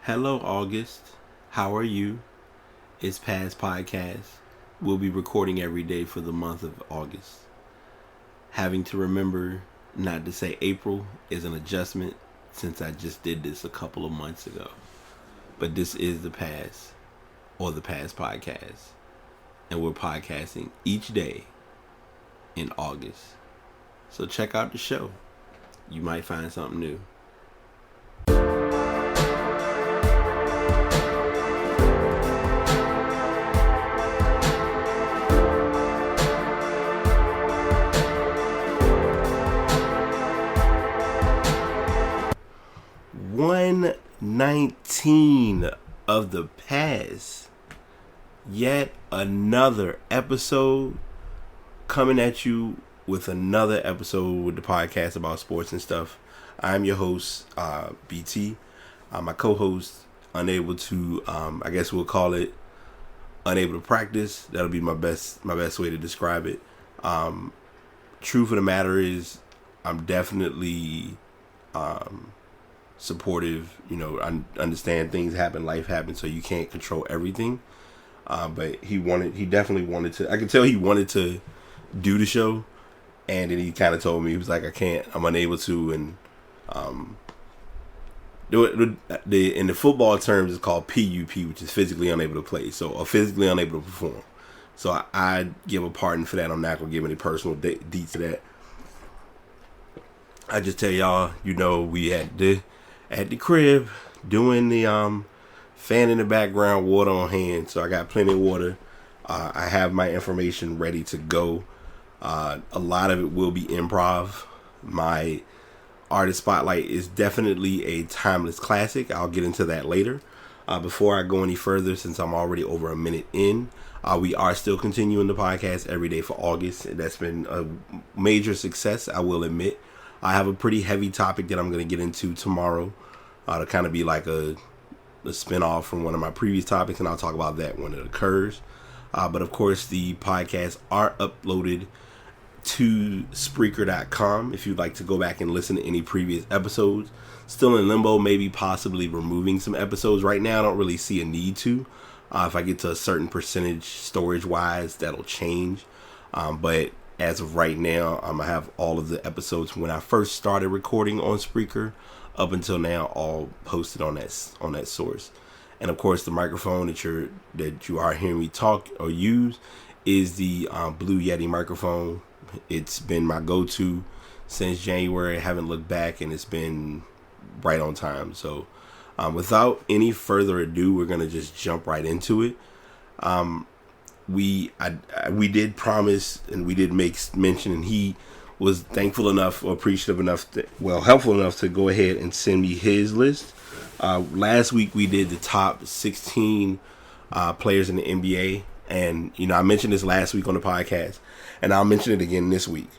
Hello, August. How are you? It's Past Podcast. We'll be recording every day for the month of August. Having to remember not to say April is an adjustment since I just did this a couple of months ago. But this is the past, or the Past Podcast. And we're podcasting each day in August. So check out the show. You might find something new. $119 of the past. Yet another episode coming at you with another episode with the podcast about sports and stuff. I'm your host, BT. My co-host, unable to, I guess we'll call it unable to practice. That'll be my best way to describe it. Truth of the matter is, I'm definitely supportive. You know, I understand things happen, life happens, so you can't control everything. But he definitely wanted to. I could tell he wanted to do the show, and then he kind of told me, he was like, I'm unable to, and do it. In the football terms, it's called PUP, which is physically unable to play, so or physically unable to perform. So I give a pardon for that. I'm not gonna give any personal deets to that. I just tell y'all, we at the crib doing the fan in the background, water on hand. So I got plenty of water. I have my information ready to go. A lot of it will be improv. My artist spotlight is definitely a timeless classic. I'll get into that later. Before I go any further, since I'm already over a minute in, we are still continuing the podcast every day for August. That's been a major success, I will admit. I have a pretty heavy topic that I'm going to get into tomorrow to kind of be like a spin-off from one of my previous topics, and I'll talk about that when it occurs. But of course, the podcasts are uploaded to Spreaker.com if you'd like to go back and listen to any previous episodes. Still in limbo, maybe possibly removing some episodes. Right now, I don't really see a need to. If I get to a certain percentage storage-wise, that'll change. But as of right now, I have all of the episodes from when I first started recording on Spreaker up until now, all posted on that source. And of course, the microphone that you are hearing me talk or use is the Blue Yeti microphone. It's been my go-to since January. I haven't looked back, and it's been right on time. So without any further ado, we're gonna just jump right into it. We did promise, and we did make mention, and he was thankful enough or appreciative enough, helpful enough to go ahead and send me his list. Last week we did the top 16 players in the NBA, and I mentioned this last week on the podcast, and I'll mention it again this week.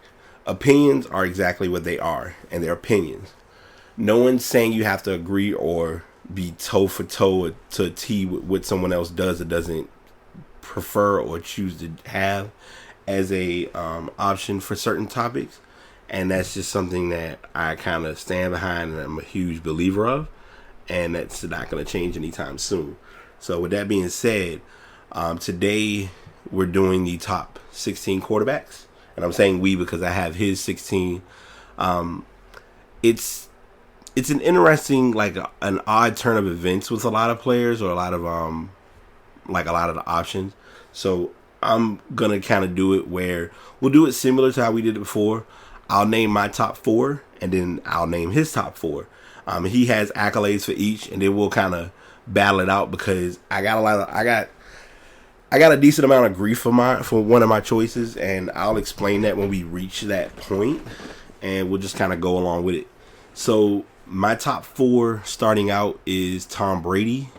Opinions are exactly what they are, and they're opinions. No one's saying you have to agree or be toe for toe to a T with what someone else does or doesn't prefer or choose to have as a option for certain topics, and that's just something that I kind of stand behind and I'm a huge believer of, and that's not going to change anytime soon. So with that being said, today we're doing the top 16 quarterbacks, and I'm saying we because I have his 16. It's an interesting, an odd turn of events with a lot of players, or a lot of the options. So I'm going to kind of do it where we'll do it similar to how we did it before. I'll name my top 4, and then I'll name his top 4. He has accolades for each, and then we'll kind of battle it out, because I got a decent amount of grief for one of my choices, and I'll explain that when we reach that point, and we'll just kind of go along with it. So my top 4 starting out is Tom Brady,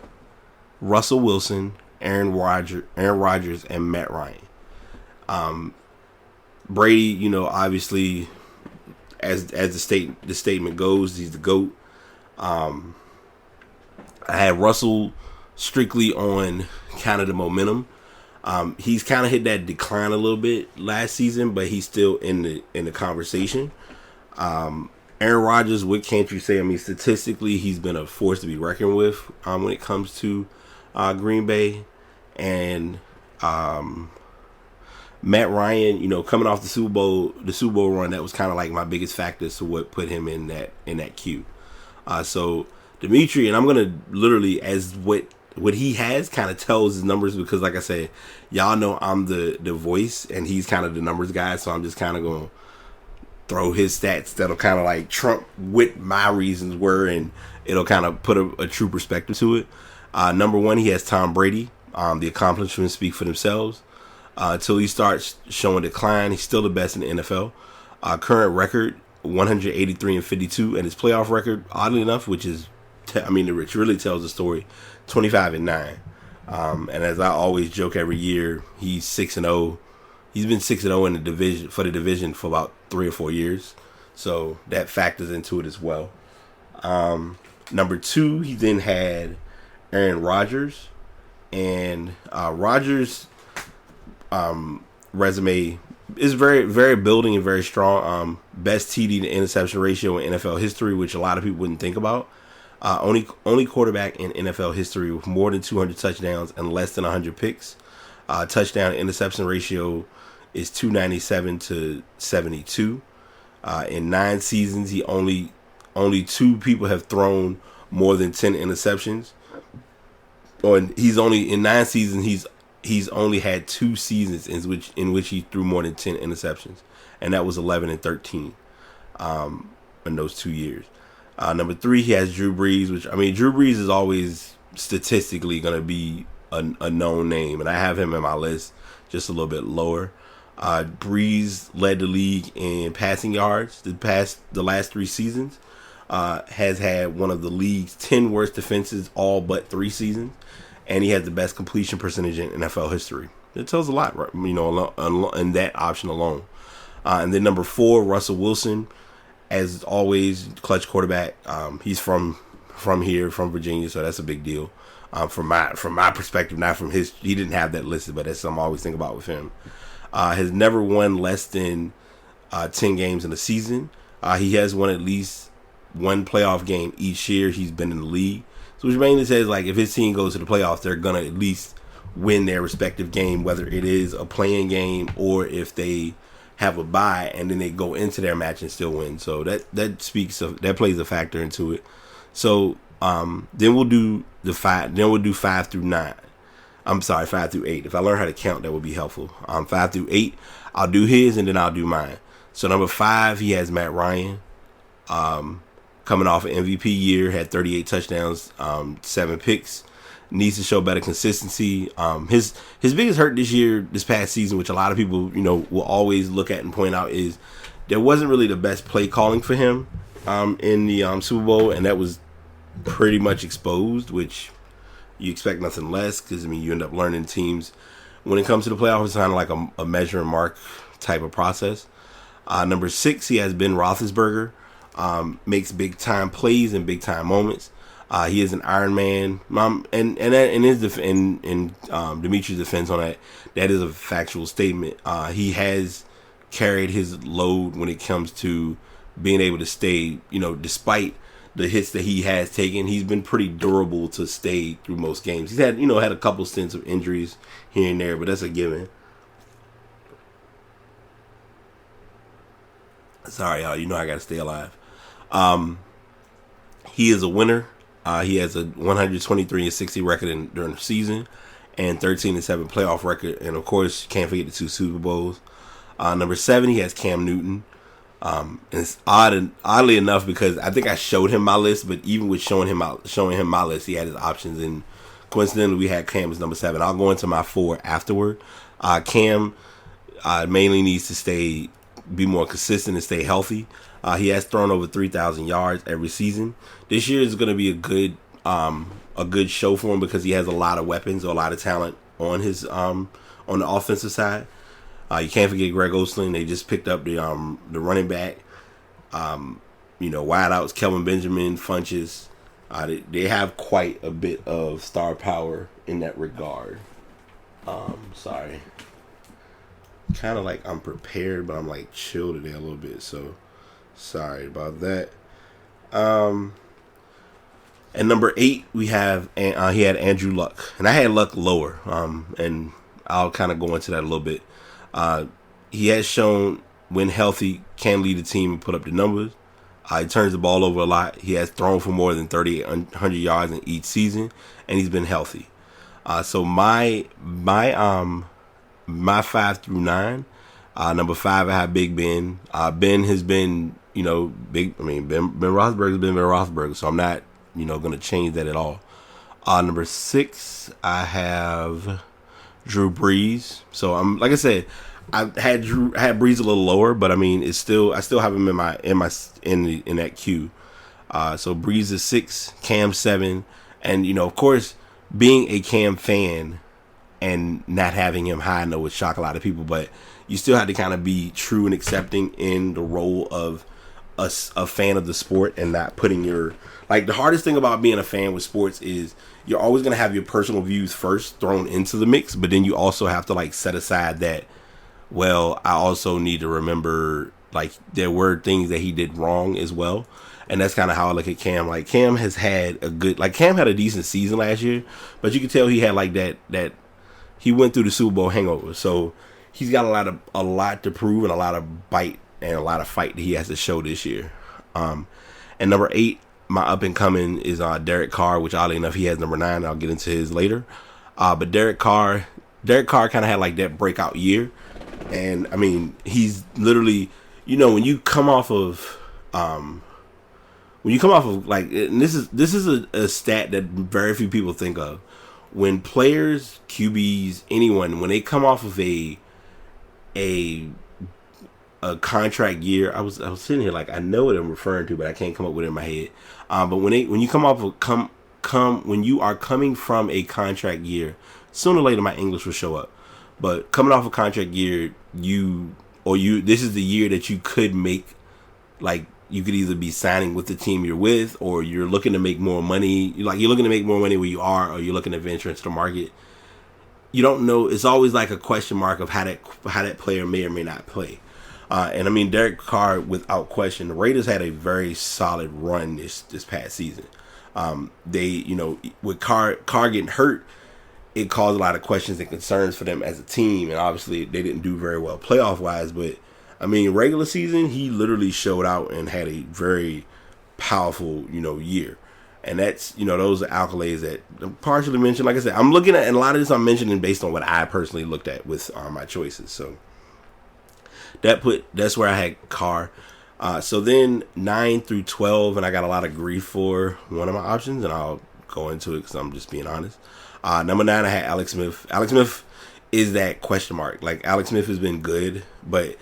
Russell Wilson, Aaron Rodgers, and Matt Ryan. Brady, obviously, as the statement goes, he's the GOAT. I had Russell strictly on kind of the momentum. He's kind of hit that decline a little bit last season, but he's still in the conversation. Aaron Rodgers, what can't you say? I mean, statistically, he's been a force to be reckoned with when it comes to Green Bay. And Matt Ryan, coming off the Super Bowl run, that was kind of like my biggest factor to what put him in that queue. So Dimitri, and I'm gonna literally, as what he has kind of tells his numbers, because like I said, y'all know I'm the voice and he's kind of the numbers guy, so I'm just kind of gonna throw his stats that'll kind of like trump what my reasons were, and it'll kind of put a true perspective to it. Number one, he has Tom Brady. The accomplishments speak for themselves. Until he starts showing decline, he's still the best in the NFL. Current record, 183-52, and his playoff record, oddly enough, which really tells the story, 25-9. And as I always joke every year, he's 6-0. He's been 6-0 in the division for about 3 or 4 years, so that factors into it as well. Number two, he then had Aaron Rodgers, and Rodgers' resume is very, very building and very strong. Best TD to interception ratio in NFL history, which a lot of people wouldn't think about. Only quarterback in NFL history with more than 200 touchdowns and less than 100 picks. Touchdown to interception ratio is 297-72. In 9 seasons, only 2 people have thrown more than 10 interceptions. He's only in 9 seasons. He's only had 2 seasons in which he threw more than 10 interceptions, and that was 11 and 13 in those 2 years. Number 3, he has Drew Brees, Drew Brees is always statistically going to be a known name, and I have him in my list just a little bit lower. Brees led the league in passing yards the last 3 seasons. Has had one of the league's 10 worst defenses all but 3 seasons, and he has the best completion percentage in NFL history. It tells a lot, right? In that option alone. And then number 4, Russell Wilson, as always, clutch quarterback. He's from here, from Virginia, so that's a big deal. From my perspective, not from his. He didn't have that listed, but that's something I always think about with him. Has never won less than 10 games in a season. He has won at least 1 playoff game each year he's been in the league. So which mainly says, like, if his team goes to the playoffs, they're going to at least win their respective game, whether it is a playing game or if they have a bye and then they go into their match and still win. So that plays a factor into it. So then we'll do 5 through 9. I'm sorry, 5 through 8. If I learn how to count, that would be helpful. 5 through 8, I'll do his and then I'll do mine. So number 5, he has Matt Ryan. Coming off an MVP year, had 38 touchdowns, 7 picks. Needs to show better consistency. His biggest hurt this past season, which a lot of people will always look at and point out, is there wasn't really the best play calling for him in the Super Bowl, and that was pretty much exposed, which you expect nothing less, because you end up learning teams when it comes to the playoffs. It's kind of like a measure and mark type of process. Number 6, he has Ben Roethlisberger. Makes big time plays in big time moments. He is an Iron Man. And Dimitri's defense on that is a factual statement. He has carried his load when it comes to being able to stay, despite the hits that he has taken. He's been pretty durable to stay through most games. He's had a couple stints of injuries here and there, but that's a given. Sorry, y'all. I got to stay alive. He is a winner. He has a 123-60 record during the season, and 13-7 playoff record. And of course, you can't forget the 2 Super Bowls. Number 7, he has Cam Newton. And it's oddly enough, because I think I showed him my list, but even with showing him my list, he had his options, and coincidentally, we had Cam as number 7. I'll go into my 4 afterward. Cam mainly needs to be more consistent and stay healthy. He has thrown over 3,000 yards every season. This year is going to be a good show for him, because he has a lot of weapons, or a lot of talent on his on the offensive side. You can't forget Greg Olsen. They just picked up the running back. Wideouts, Kelvin Benjamin, Funches. They have quite a bit of star power in that regard. Sorry. Kind of like I'm prepared, but I'm like chill today a little bit. So Sorry about that. Um, and number 8, we have he had Andrew Luck, and I had Luck lower. And I'll kind of go into that a little bit. He has shown when healthy can lead a team and put up the numbers. He turns the ball over a lot. He has thrown for more than 3,800 yards in each season, and he's been healthy. So my 5 through 9. Number 5, I have Big Ben. Ben has been, big. I mean, Ben Roethlisberger has been Ben Roethlisberger, so I'm not, going to change that at all. Number 6, I have Drew Brees. So I'm like I said, I had Brees a little lower, but I mean, I still have him in that queue. So Brees is 6, Cam 7, and of course, being a Cam fan and not having him high, I know would shock a lot of people, but you still have to kind of be true and accepting in the role of a fan of the sport and not putting your, like, the hardest thing about being a fan with sports is you're always going to have your personal views first thrown into the mix, but then you also have to, like, set aside that, well, I also need to remember, like, there were things that he did wrong as well. And that's kind of how I look at Cam. Like, Cam has had Cam had a decent season last year, but you can tell he had, like, that he went through the Super Bowl hangover. So he's got a lot to prove and a lot of bite and a lot of fight that he has to show this year. And number 8, my up and coming is Derek Carr, which oddly enough he has number 9. I'll get into his later. But Derek Carr kind of had like that breakout year, and I mean he's literally, when you come off of like, and this is a stat that very few people think of. When players, QBs, anyone, when they come off of a contract year, I was sitting here like I know what I'm referring to, but I can't come up with it in my head. But when you come off of when you are coming from a contract year, sooner or later my English will show up. But coming off a contract year, this is the year that you could make, like, you could either be signing with the team you're with, or you're looking to make more money. You're looking to make more money where you are, or you're looking to venture into the market. You don't know. It's always like a question mark of how that player may or may not play. And I mean, Derek Carr, without question, the Raiders had a very solid run this past season. They, with Carr getting hurt, it caused a lot of questions and concerns for them as a team, and obviously they didn't do very well playoff wise. But I mean, regular season, he literally showed out and had a very powerful, year. And that's, those are accolades that I'm partially mentioned. Like I said, I'm looking at, and a lot of this I'm mentioning based on what I personally looked at with my choices. So that's where I had Carr. So then 9 through 12, and I got a lot of grief for one of my options, and I'll go into it because I'm just being honest. Number 9, I had Alex Smith. Alex Smith is that question mark. Like, Alex Smith has been good, but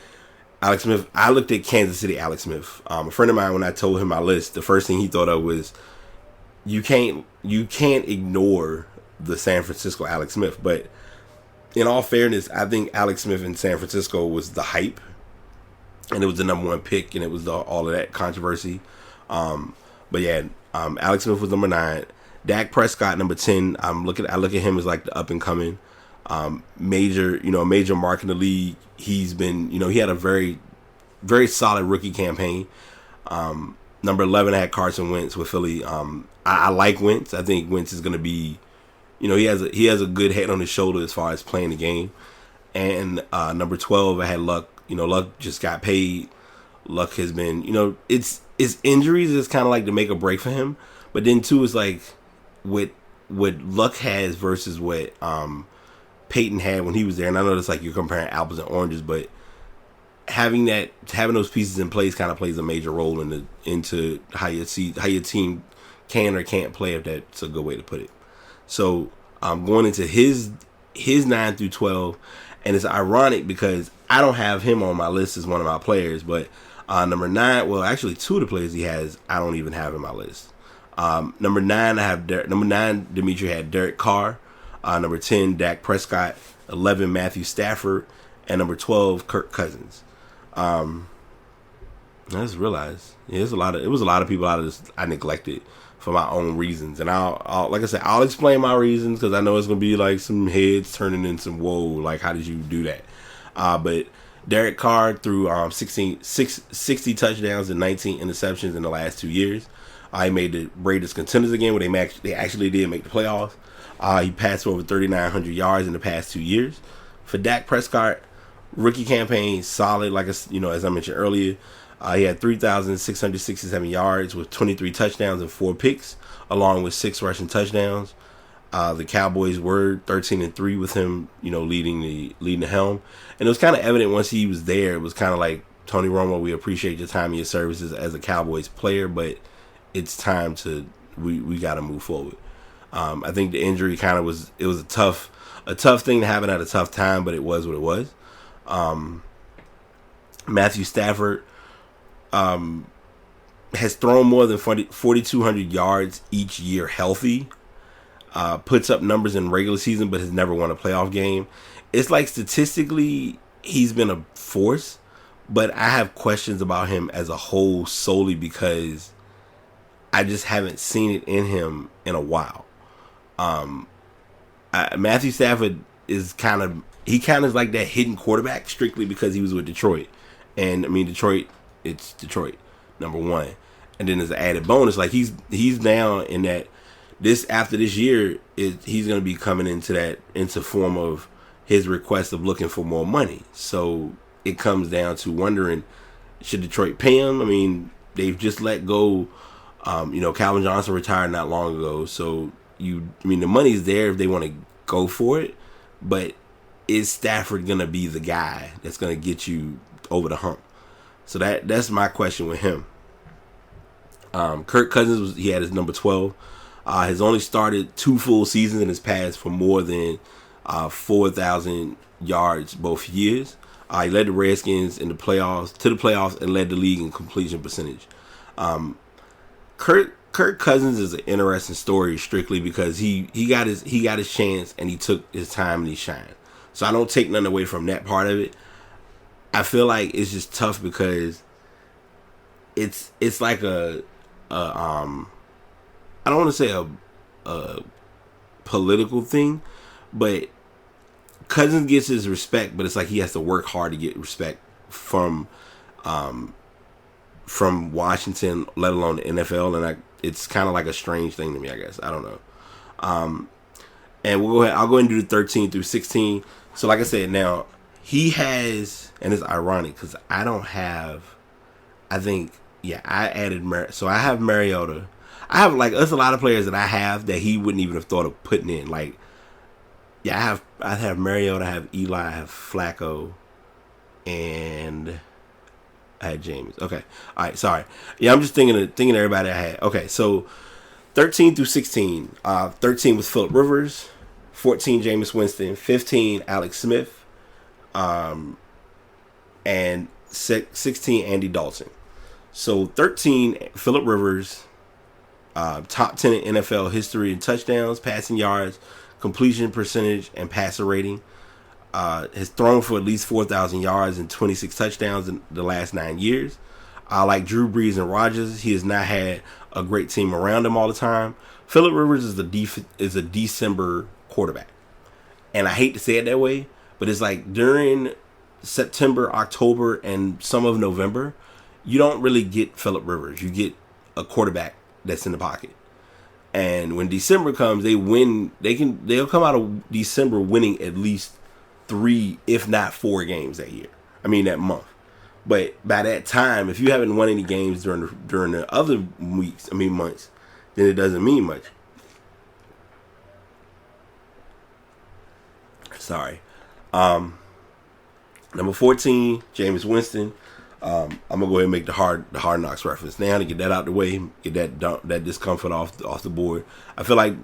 Alex Smith, I looked at Kansas City Alex Smith. A friend of mine, when I told him my list, the first thing he thought of was, you can't ignore the San Francisco Alex Smith. But in all fairness, I think Alex Smith in San Francisco was the hype, and it was the number 1 pick, and it was all of that controversy. But yeah, Alex Smith was number 9. Dak Prescott, number 10. I look at him as like the up and coming major mark in the league. He's been, he had a very, very solid rookie campaign. Number 11, I had Carson Wentz with Philly. I like Wentz. I think Wentz is going to be, he has a good head on his shoulder as far as playing the game. And number 12, I had Luck. Luck just got paid. Luck has been, it's injuries is kind of like the make or break for him. But then too, it's like what Luck has versus what Peyton had when he was there. And I know it's like you're comparing apples and oranges, but having those pieces in place kind of plays a major role into how your team can or can't play, if that's a good way to put it. So I'm going into his 9 through 12, and it's ironic because I don't have him on my list as one of my players, but number 9, well, actually 2 of the players he has, I don't even have in my list. Number 9, I have number 9, Dimitri had Derek Carr. Number 10, Dak Prescott. 11, Matthew Stafford. And number 12, Kirk Cousins. I just realized, it was a lot of people I neglected for my own reasons. And I'll like I said, I'll explain my reasons, because I know it's gonna be like some heads turning in some whoa, like how did you do that? But Derek Carr threw 60 touchdowns and 19 interceptions in the last 2 years. He made the Raiders contenders again, where they actually did make the playoffs. He passed for over 3,900 yards in the past 2 years. For Dak Prescott, rookie campaign solid, as I mentioned earlier. He had 3,667 yards with 23 touchdowns and 4 picks, along with 6 rushing touchdowns. The Cowboys were 13-3 with him, leading the helm, and it was kind of evident once he was there. It was kind of like, Tony Romo, we appreciate your time and your services as a Cowboys player, but it's time we got to move forward. I think the injury kind of was a tough thing to happen at a tough time, but it was what it was. Matthew Stafford has thrown more than 4,200 yards each year healthy. Puts up numbers in regular season, but has never won a playoff game. It's like statistically, he's been a force, but I have questions about him as a whole solely because I just haven't seen it in him in a while. Matthew Stafford is kind of like that hidden quarterback strictly because he was with Detroit. And I mean, Detroit, it's Detroit, number one. And then as an added bonus, like he's now in that after this year, he's going to be coming into form of his request of looking for more money. So it comes down to wondering, should Detroit pay him? I mean, they've just let go. Calvin Johnson retired not long ago. So the money's there if they want to go for it. But is Stafford going to be the guy that's going to get you over the hump? So that's my question with him. Kirk Cousins, he had his number 12. Has only started 2 full seasons in his past for more than 4,000 yards both years. He led the Redskins to the playoffs and led the league in completion percentage. Kirk Cousins is an interesting story strictly because he got his chance and he took his time and he shined. So I don't take nothing away from that part of it. I feel like it's just tough because it's like I don't want to say a political thing, but Cousins gets his respect, but it's like he has to work hard to get respect from Washington, let alone the NFL, and it's kind of like a strange thing to me, I guess. I don't know. And we'll go ahead. I'll go ahead and do the 13 through 16. So, like I said, now he has, and it's ironic because I don't have. I think, I added. So I have Mariota. I have there's a lot of players that I have that he wouldn't even have thought of putting in. I have Mariota, I have Eli, I have Flacco, and I had James. Okay, all right, sorry. Yeah, I'm just thinking everybody I had. Okay, so 13 through 16. 13 was Phillip Rivers, 14 Jameis Winston, 15 Alex Smith, and 16 Andy Dalton. So 13 Phillip Rivers. Top 10 in NFL history in touchdowns, passing yards, completion percentage, and passer rating. Has thrown for at least 4,000 yards and 26 touchdowns in the last 9 years. Like Drew Brees and Rodgers, he has not had a great team around him all the time. Phillip Rivers is a December quarterback. And I hate to say it that way, but it's like during September, October, and some of November, you don't really get Phillip Rivers. You get a quarterback that's in the pocket. And when December comes, they win. They'll come out of December winning at least 3, if not 4 games that month. But by that time, if you haven't won any games during the other months, then it doesn't mean much. Sorry. Number 14, Jameis Winston. I'm gonna go ahead and make the hard knocks reference now to get that out the way, get that discomfort off the board. I feel like,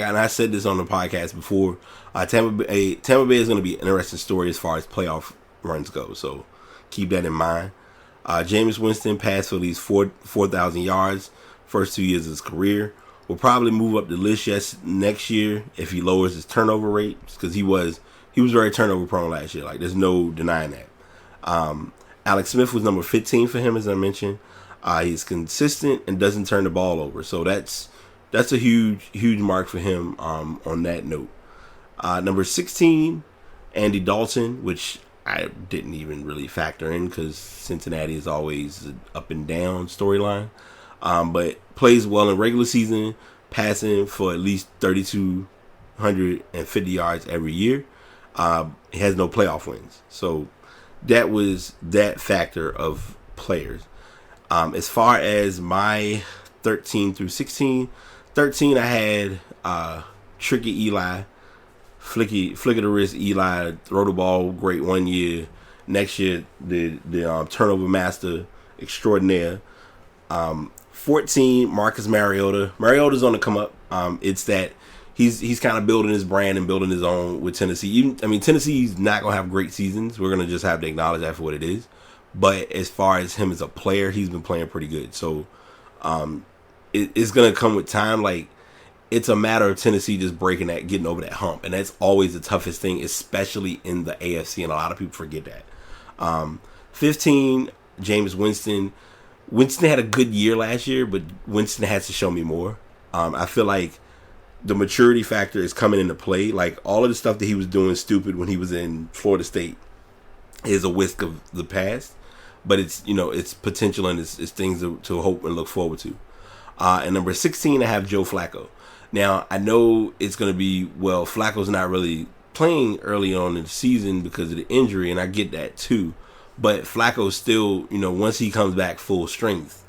and I said this on the podcast before. Tampa Bay is gonna be an interesting story as far as playoff runs go. So keep that in mind. Jameis Winston passed for at least 4,000 yards first 2 years of his career. Will probably move up the list next year if he lowers his turnover rate because he was very turnover prone last year. Like there's no denying that. Alex Smith was number 15 for him, as I mentioned. He's consistent and doesn't turn the ball over. So that's a huge mark for him on that note. Number 16, Andy Dalton, which I didn't even really factor in because Cincinnati is always an up and down storyline. But plays well in regular season, passing for at least 3,250 yards every year. He has no playoff wins. So that was that factor of players. As far as my 13 through 16, 13 I had Tricky Eli, flick of the wrist Eli, throw the ball great one year. Next year, the turnover master extraordinaire. 14, Marcus Mariota. Mariota's on the come up. It's that he's kind of building his brand and building his own with Tennessee. Tennessee's not going to have great seasons. We're going to just have to acknowledge that for what it is. But as far as him as a player, he's been playing pretty good. So it's going to come with time. Like, it's a matter of Tennessee just getting over that hump. And that's always the toughest thing, especially in the AFC. And a lot of people forget that. 15, Jameis Winston. Winston had a good year last year, but Winston has to show me more. I feel like the maturity factor is coming into play. Like, all of the stuff that he was doing stupid when he was in Florida State is a whisk of the past. But it's potential and it's things to hope and look forward to. And number 16, I have Joe Flacco. Now, I know it's going to be, Flacco's not really playing early on in the season because of the injury, and I get that too. But Flacco's still, once he comes back full strength,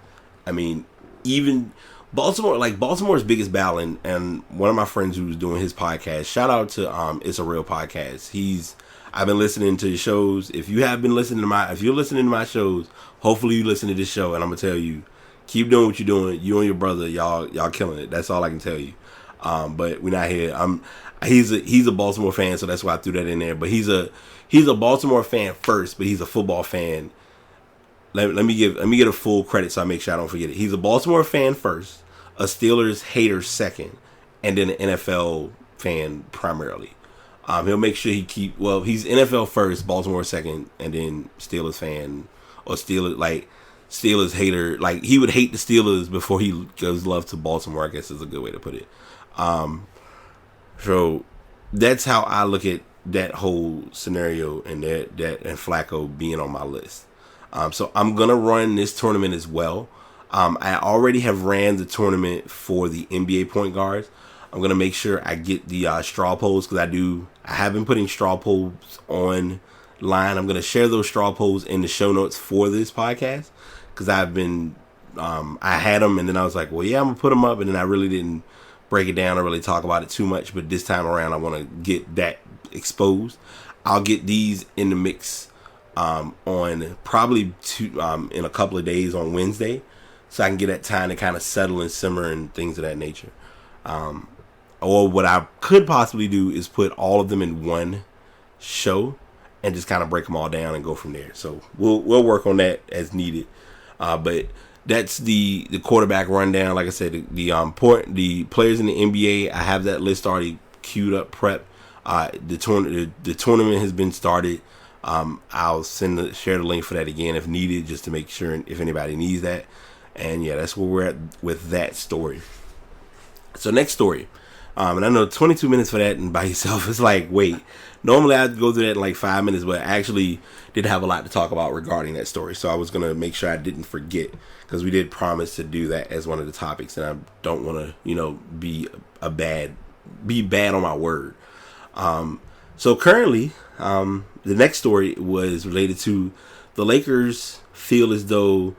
even Baltimore's biggest battle, and one of my friends who was doing his podcast, shout out to It's a Real Podcast. I've been listening to his shows. If you're listening to my shows, hopefully you listen to this show, and I'm gonna tell you, keep doing what you're doing. You and your brother, y'all killing it. That's all I can tell you. But we're not here. He's a Baltimore fan, so that's why I threw that in there. But he's a Baltimore fan first, but he's a football fan. Let me get a full credit so I make sure I don't forget it. He's a Baltimore fan first, a Steelers hater second, and then an NFL fan primarily. He'll make sure he's NFL first, Baltimore second, and then Steelers fan or Steelers hater. Like, he would hate the Steelers before he gives love to Baltimore, I guess is a good way to put it. So that's how I look at that whole scenario and that and Flacco being on my list. So I'm gonna run this tournament as well. I already have ran the tournament for the NBA point guards. I'm gonna make sure I get the straw polls because I have been putting straw polls online. I'm gonna share those straw polls in the show notes for this podcast because I've been I had them and then I was like, well, yeah, I'm gonna put them up, and then I really didn't break it down or really talk about it too much. But this time around, I want to get that exposed. I'll get these in the mix on probably in a couple of days on Wednesday, so I can get that time to kind of settle and simmer and things of that nature. Or what I could possibly do is put all of them in one show and just kind of break them all down and go from there. So we'll work on that as needed. But that's the quarterback rundown. Like I said, the players in the NBA, I have that list already queued up, prep. The tournament has been started. I'll share the link for that again if needed, just to make sure if anybody needs that. And yeah, that's where we're at with that story. So next story. And I know 22 minutes for that and by yourself is like, wait. Normally I'd go through that in like 5 minutes, but I actually did have a lot to talk about regarding that story. So I was going to make sure I didn't forget, because we did promise to do that as one of the topics, and I don't want to, be bad on my word. So currently, the next story was related to the Lakers feel as though,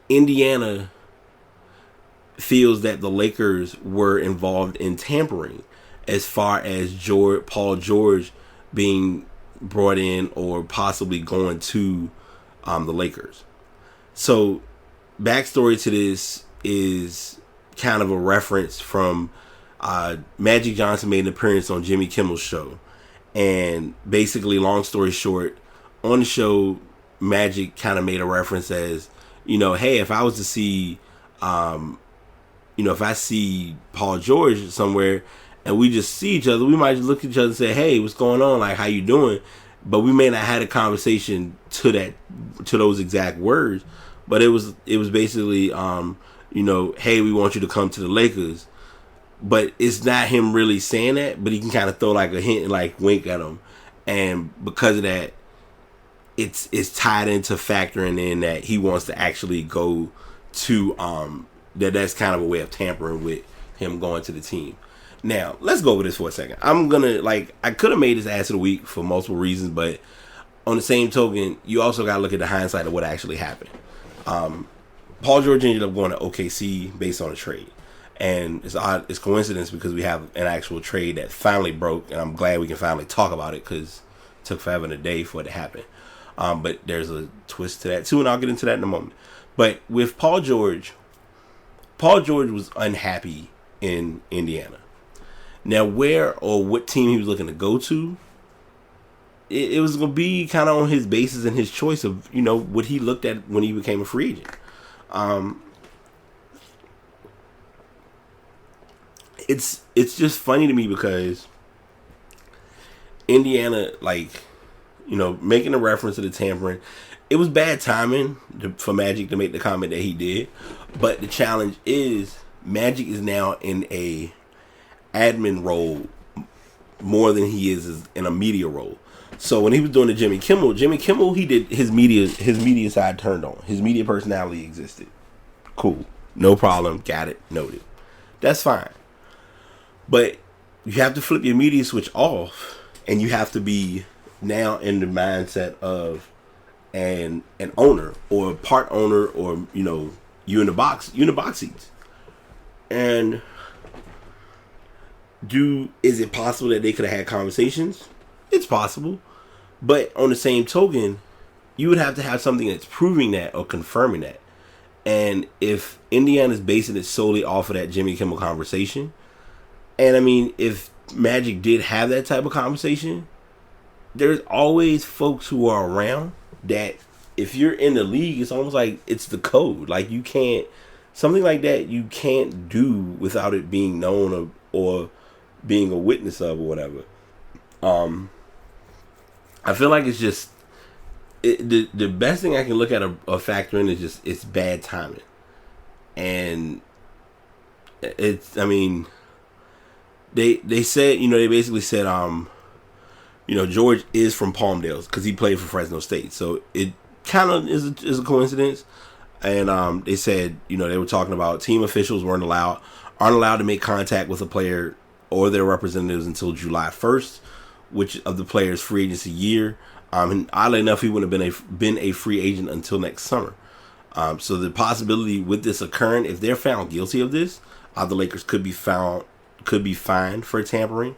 Indiana feels that the Lakers were involved in tampering as far as Paul George being brought in or possibly going to the Lakers. So backstory to this is kind of a reference from Magic Johnson made an appearance on Jimmy Kimmel's show. And basically, long story short, on the show, Magic kind of made a reference as, hey, if I was to see, if I see Paul George somewhere and we just see each other, we might just look at each other and say, hey, what's going on? Like, how you doing? But we may not have had a conversation to those exact words. But it was basically, hey, we want you to come to the Lakers. But it's not him really saying that, but he can kind of throw like a hint and like wink at him. and because of that, it's tied into factoring in that he wants to actually go to that's kind of a way of tampering with him going to the team. Now, let's go over this for a second. I'm gonna I could have made this ass of the week for multiple reasons, but on the same token, you also gotta look at the hindsight of what actually happened. Paul George ended up going to OKC based on a trade. And it's coincidence because we have an actual trade that finally broke, and I'm glad we can finally talk about it because it took forever and a day for it to happen. But there's a twist to that too, and I'll get into that in a moment. But with Paul George was unhappy in Indiana. Now, where or what team he was looking to go to, it was going to be kind of on his basis and his choice of, what he looked at when he became a free agent. It's just funny to me because Indiana, making a reference to the tampering, it was bad timing for Magic to make the comment that he did. But the challenge is Magic is now in a admin role more than he is in a media role. So when he was doing the Jimmy Kimmel, he did his media side turned on. His media personality existed. Cool. No problem. Got it. Noted. That's fine. But you have to flip your media switch off, and you have to be now in the mindset of an owner or part owner, or you in the box seats. And is it possible that they could have had conversations? It's possible. But on the same token, you would have to have something that's proving that or confirming that. And if Indiana's basing it solely off of that Jimmy Kimmel conversation, and I mean, if Magic did have that type of conversation, there's always folks who are around that if you're in the league, it's almost like it's the code. Like you can't, something like that you can't do without it being known or being a witness of or whatever. I feel like it's just, the best thing I can look at a factor in is just, it's bad timing. And it's, I mean, they said, they basically said, George is from Palmdale because he played for Fresno State. So it kind of is a coincidence. And they said, they were talking about team officials aren't allowed to make contact with a player or their representatives until July 1st, which of the player's free agency year. And oddly enough, he wouldn't have been a free agent until next summer. So the possibility with this occurring, if they're found guilty of this, the Lakers could be fined for tampering.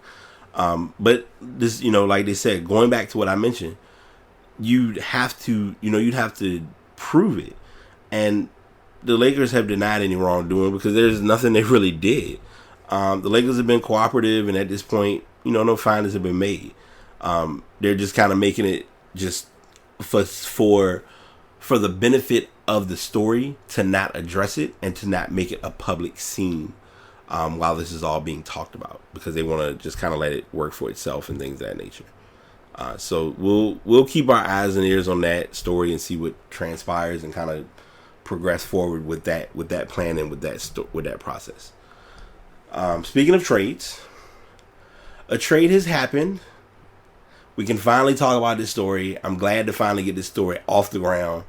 But this, like they said, going back to what I mentioned, you'd have to prove it. And the Lakers have denied any wrongdoing because there's nothing they really did. The Lakers have been cooperative, and at this point, no findings have been made. They're just kind of making it just for the benefit of the story to not address it and to not make it a public scene while this is all being talked about, because they want to just kind of let it work for itself and things of that nature. So we'll keep our eyes and ears on that story and see what transpires and kind of progress forward with that plan and with that process. Speaking of trades, a trade has happened. We can finally talk about this story. I'm glad to finally get this story off the ground.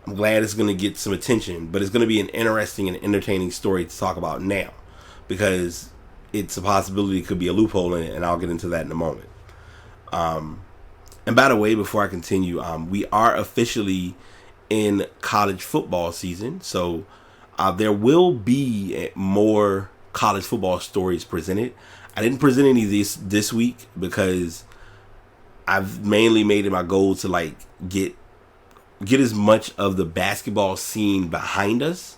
I'm glad it's going to get some attention, but it's going to be an interesting and entertaining story to talk about now, because it's a possibility it could be a loophole in it, and I'll get into that in a moment. And by the way, before I continue, we are officially in college football season, so there will be more college football stories presented. I didn't present any this week because I've mainly made it my goal to get as much of the basketball scene behind us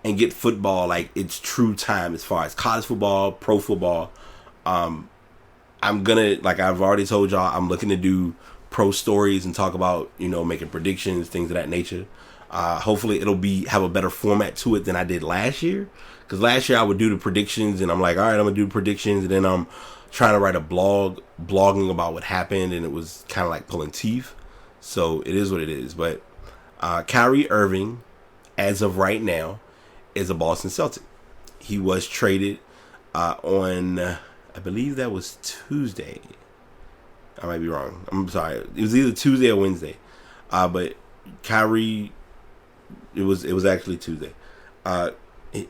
and get football its true time as far as college football, pro football. I'm gonna, I've already told y'all, I'm looking to do pro stories and talk about, making predictions, things of that nature. Hopefully it'll have a better format to it than I did last year. Because last year I would do the predictions and I'm like, all right, I'm going to do predictions. And then I'm trying to write a blogging about what happened. And it was kind of like pulling teeth. So it is what it is. But Kyrie Irving, as of right now, is a Boston Celtic. He was traded on, I believe that was Tuesday. I might be wrong. I'm sorry. It was either Tuesday or Wednesday. But Kyrie, it was actually Tuesday.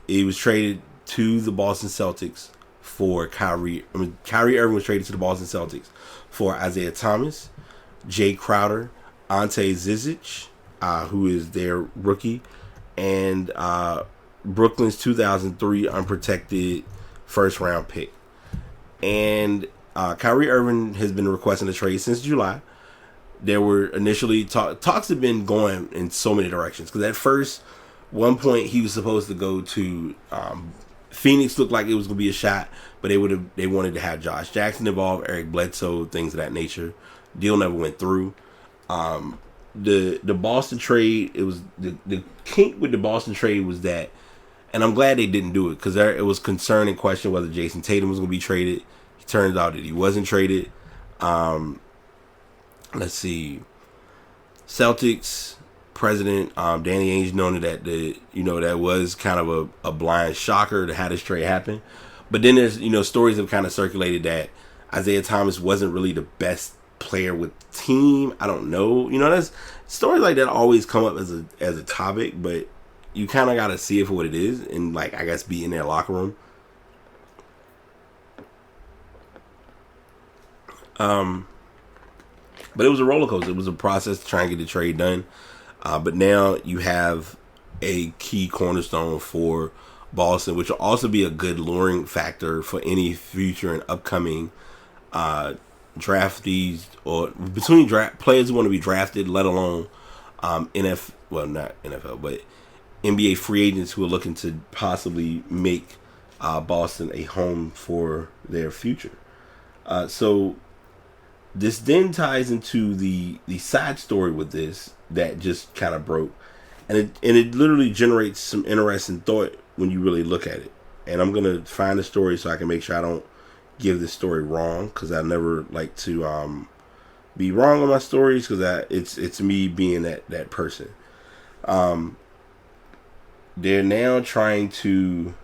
He was traded to the Boston Celtics for Kyrie. Kyrie Irving was traded to the Boston Celtics for Isaiah Thomas, Jay Crowder, Ante Zizic, who is their rookie, and Brooklyn's 2003 unprotected first round pick. And Kyrie Irving has been requesting a trade since July. There were initially talks have been going in so many directions, because at first, one point he was supposed to go to Phoenix. Looked like it was going to be a shot, but they wanted to have Josh Jackson involved, Eric Bledsoe, things of that nature. Deal never went through. The Boston trade, it was the kink with the Boston trade was that, and I'm glad they didn't do it, because it was concern and question whether Jason Tatum was going to be traded. It turns out that he wasn't traded. Let's see. Celtics president Danny Ainge noted that that was kind of a blind shocker to have this trade happen. But then there's stories have kind of circulated that Isaiah Thomas wasn't really the best player with the team. I don't know. That's stories like that always come up as a topic, but you kind of got to see it for what it is, and I guess be in their locker room. But it was a roller coaster. It was a process to try and get the trade done. But now you have a key cornerstone for Boston, which will also be a good luring factor for any future and upcoming draftees, or between players who want to be drafted, let alone not NFL, but NBA free agents who are looking to possibly make Boston a home for their future. So this then ties into the side story with this that just kind of broke, and it literally generates some interesting thought when you really look at it. And I'm gonna find the story so I can make sure I don't give this story wrong, because I never like to be wrong on my stories, because it's me being that person. They're now trying to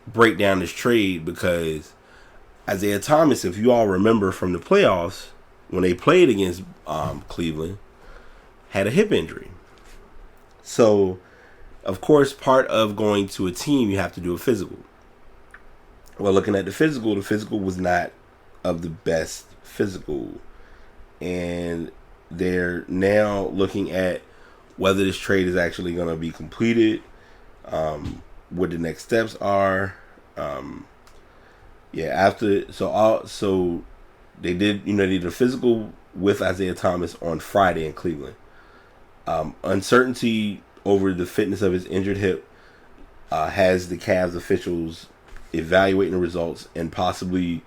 break down this trade because Isaiah Thomas, if you all remember from the playoffs, when they played against Cleveland, had a hip injury. So, of course, part of going to a team, you have to do a physical. Well, looking at the physical was not of the best physical. And they're now looking at whether this trade is actually going to be completed, what the next steps are. So they did a physical with Isaiah Thomas on Friday in Cleveland. Uncertainty over the fitness of his injured hip has the Cavs officials evaluating the results and possibly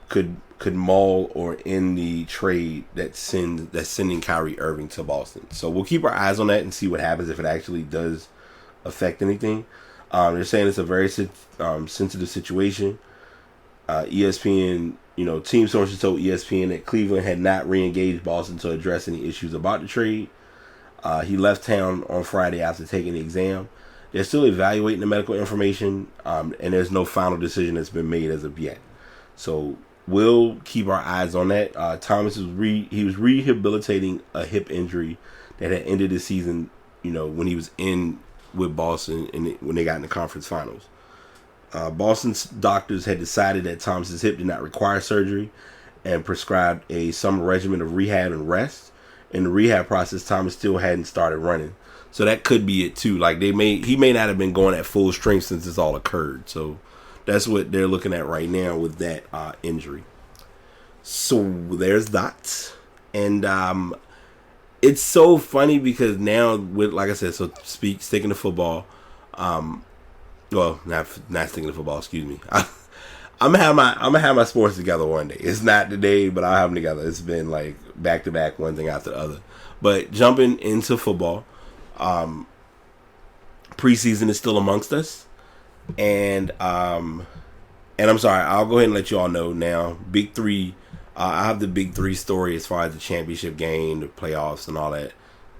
could mull or end the trade that's sending Kyrie Irving to Boston. So we'll keep our eyes on that and see what happens if it actually does affect anything. They're saying it's a very sensitive situation. ESPN, team sources told ESPN that Cleveland had not re-engaged Boston to address any issues about the trade. He left town on Friday after taking the exam. They're still evaluating the medical information, and there's no final decision that's been made as of yet. So we'll keep our eyes on that. Thomas was rehabilitating a hip injury that had ended the season, when he was in with Boston and when they got in the conference finals. Boston's doctors had decided that Thomas's hip did not require surgery and prescribed a summer regimen of rehab and rest. In the rehab process, Thomas still hadn't started running. So that could be it too. He may not have been going at full strength since this all occurred. So that's what they're looking at right now with that injury. So there's that. And it's so funny because now with, like I said, sticking to football, well, not sticking to football, excuse me. I'm gonna have my sports together one day. It's not today, but I'll have them together. It's been like back to back, one thing after the other. But jumping into football, preseason is still amongst us, and I'm sorry. I'll go ahead and let you all know now. Big Three. I have the Big Three story as far as the championship game, the playoffs, and all that.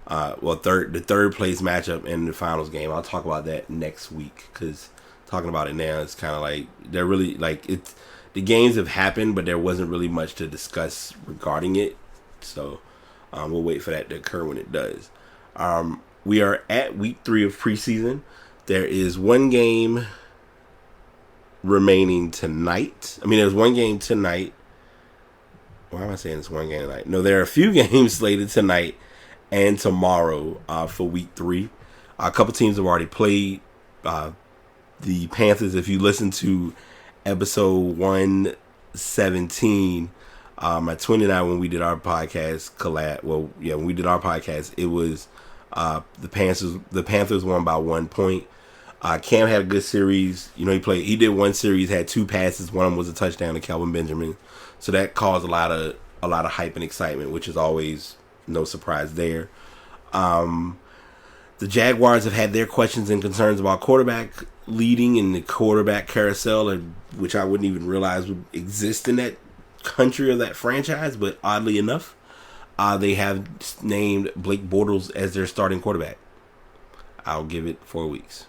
The third place matchup in the finals game. I'll talk about that next week because talking about it now, it's kind of like they're really like the games have happened, but there wasn't really much to discuss regarding it. So we'll wait for that to occur when it does. We are at week 3 of preseason. There is one game remaining tonight. There's one game tonight. Why am I saying it's one game tonight? No, there are a few games slated tonight and tomorrow for week 3. A couple teams have already played. The Panthers, if you listen to episode 117, at 29 when we did our podcast collab. Well, yeah, when we did our podcast, it was the Panthers won by 1 point. Cam had a good series. He did one series, had 2 passes. One of them was a touchdown to Kelvin Benjamin. So that caused a lot of hype and excitement, which is always no surprise there. The Jaguars have had their questions and concerns about quarterback leading in the quarterback carousel, which I wouldn't even realize would exist in that country or that franchise. But oddly enough, they have named Blake Bortles as their starting quarterback. I'll give it 4 weeks.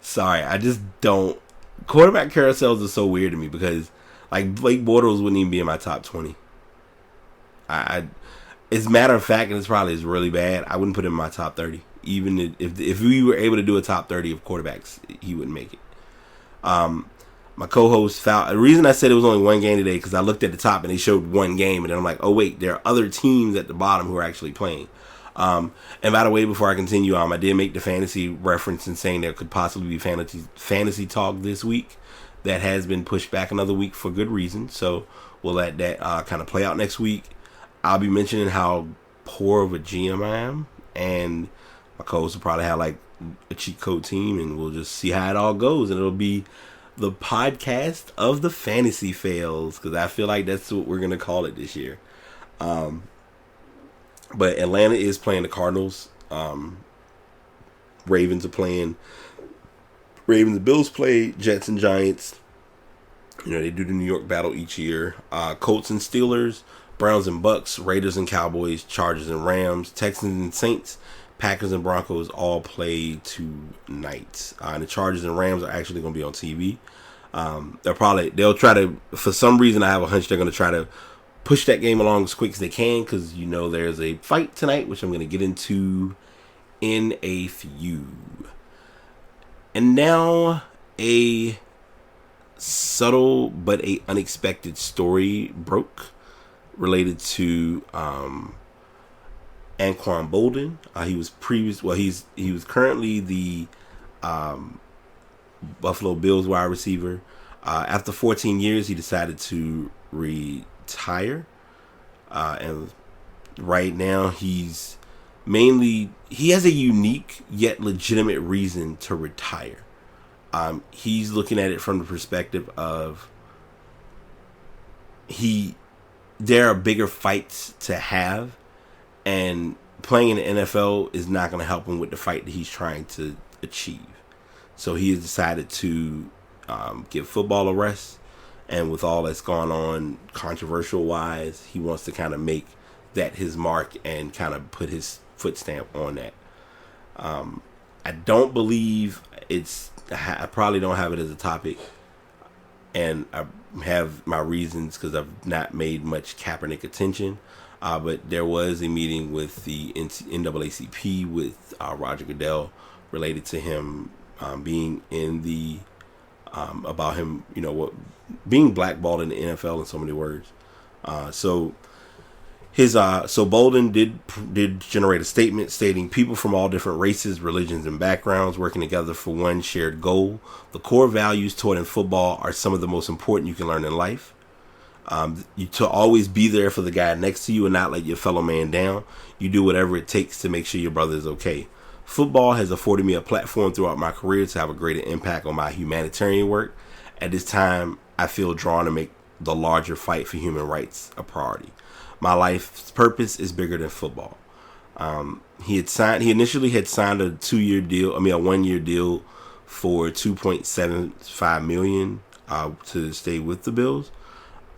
Sorry, I just don't. Quarterback carousels are so weird to me because, like, Blake Bortles wouldn't even be in my top 20. As a matter of fact, and it's probably really bad, I wouldn't put him in my top 30. Even if we were able to do a top 30 of quarterbacks, he wouldn't make it. My co-host found the reason I said it was only one game today because I looked at the top and they showed one game, and then I'm like, oh wait, there are other teams at the bottom who are actually playing. And by the way, before I continue, I did make the fantasy reference in saying there could possibly be fantasy talk this week. That has been pushed back another week for good reason. So we'll let that kind of play out next week. I'll be mentioning how poor of a GM I am, and my co-host will probably have like a cheat code team, and we'll just see how it all goes. And it'll be the podcast of the fantasy fails, because I feel like that's what we're gonna call it this year. But Atlanta is playing the Cardinals. Ravens are playing. Ravens and Bills play. Jets and Giants. They do the New York battle each year. Colts and Steelers. Browns and Bucks. Raiders and Cowboys. Chargers and Rams. Texans and Saints. Packers and Broncos all play tonight. And the Chargers and Rams are actually going to be on TV. They'll try to, for some reason I have a hunch they're going to try to push that game along as quick as they can, because there's a fight tonight, which I'm going to get into in a few. And now a subtle but a unexpected story broke related to Anquan Bolden. He was currently the Buffalo Bills wide receiver. After 14 years, he decided to retire. And right now he has a unique yet legitimate reason to retire. He's looking at it from the perspective of there are bigger fights to have, and playing in the NFL is not going to help him with the fight that he's trying to achieve. So he has decided to give football a rest, and with all that's gone on controversial wise, he wants to kind of make that his mark and kind of put his foot stamp on that. I don't believe I probably don't have it as a topic, and I have my reasons because I've not made much Kaepernick attention. But there was a meeting with the NAACP with Roger Goodell related to him being in the about him, being blackballed in the NFL in so many words. So Bolden did generate a statement stating people from all different races, religions, and backgrounds working together for one shared goal. The core values taught in football are some of the most important you can learn in life. To always be there for the guy next to you and not let your fellow man down. You do whatever it takes to make sure your brother is okay. Football has afforded me a platform throughout my career to have a greater impact on my humanitarian work. At this time, I feel drawn to make the larger fight for human rights a priority. My life's purpose is bigger than football. He initially had signed a 1-year deal for $2.75 million to stay with the Bills.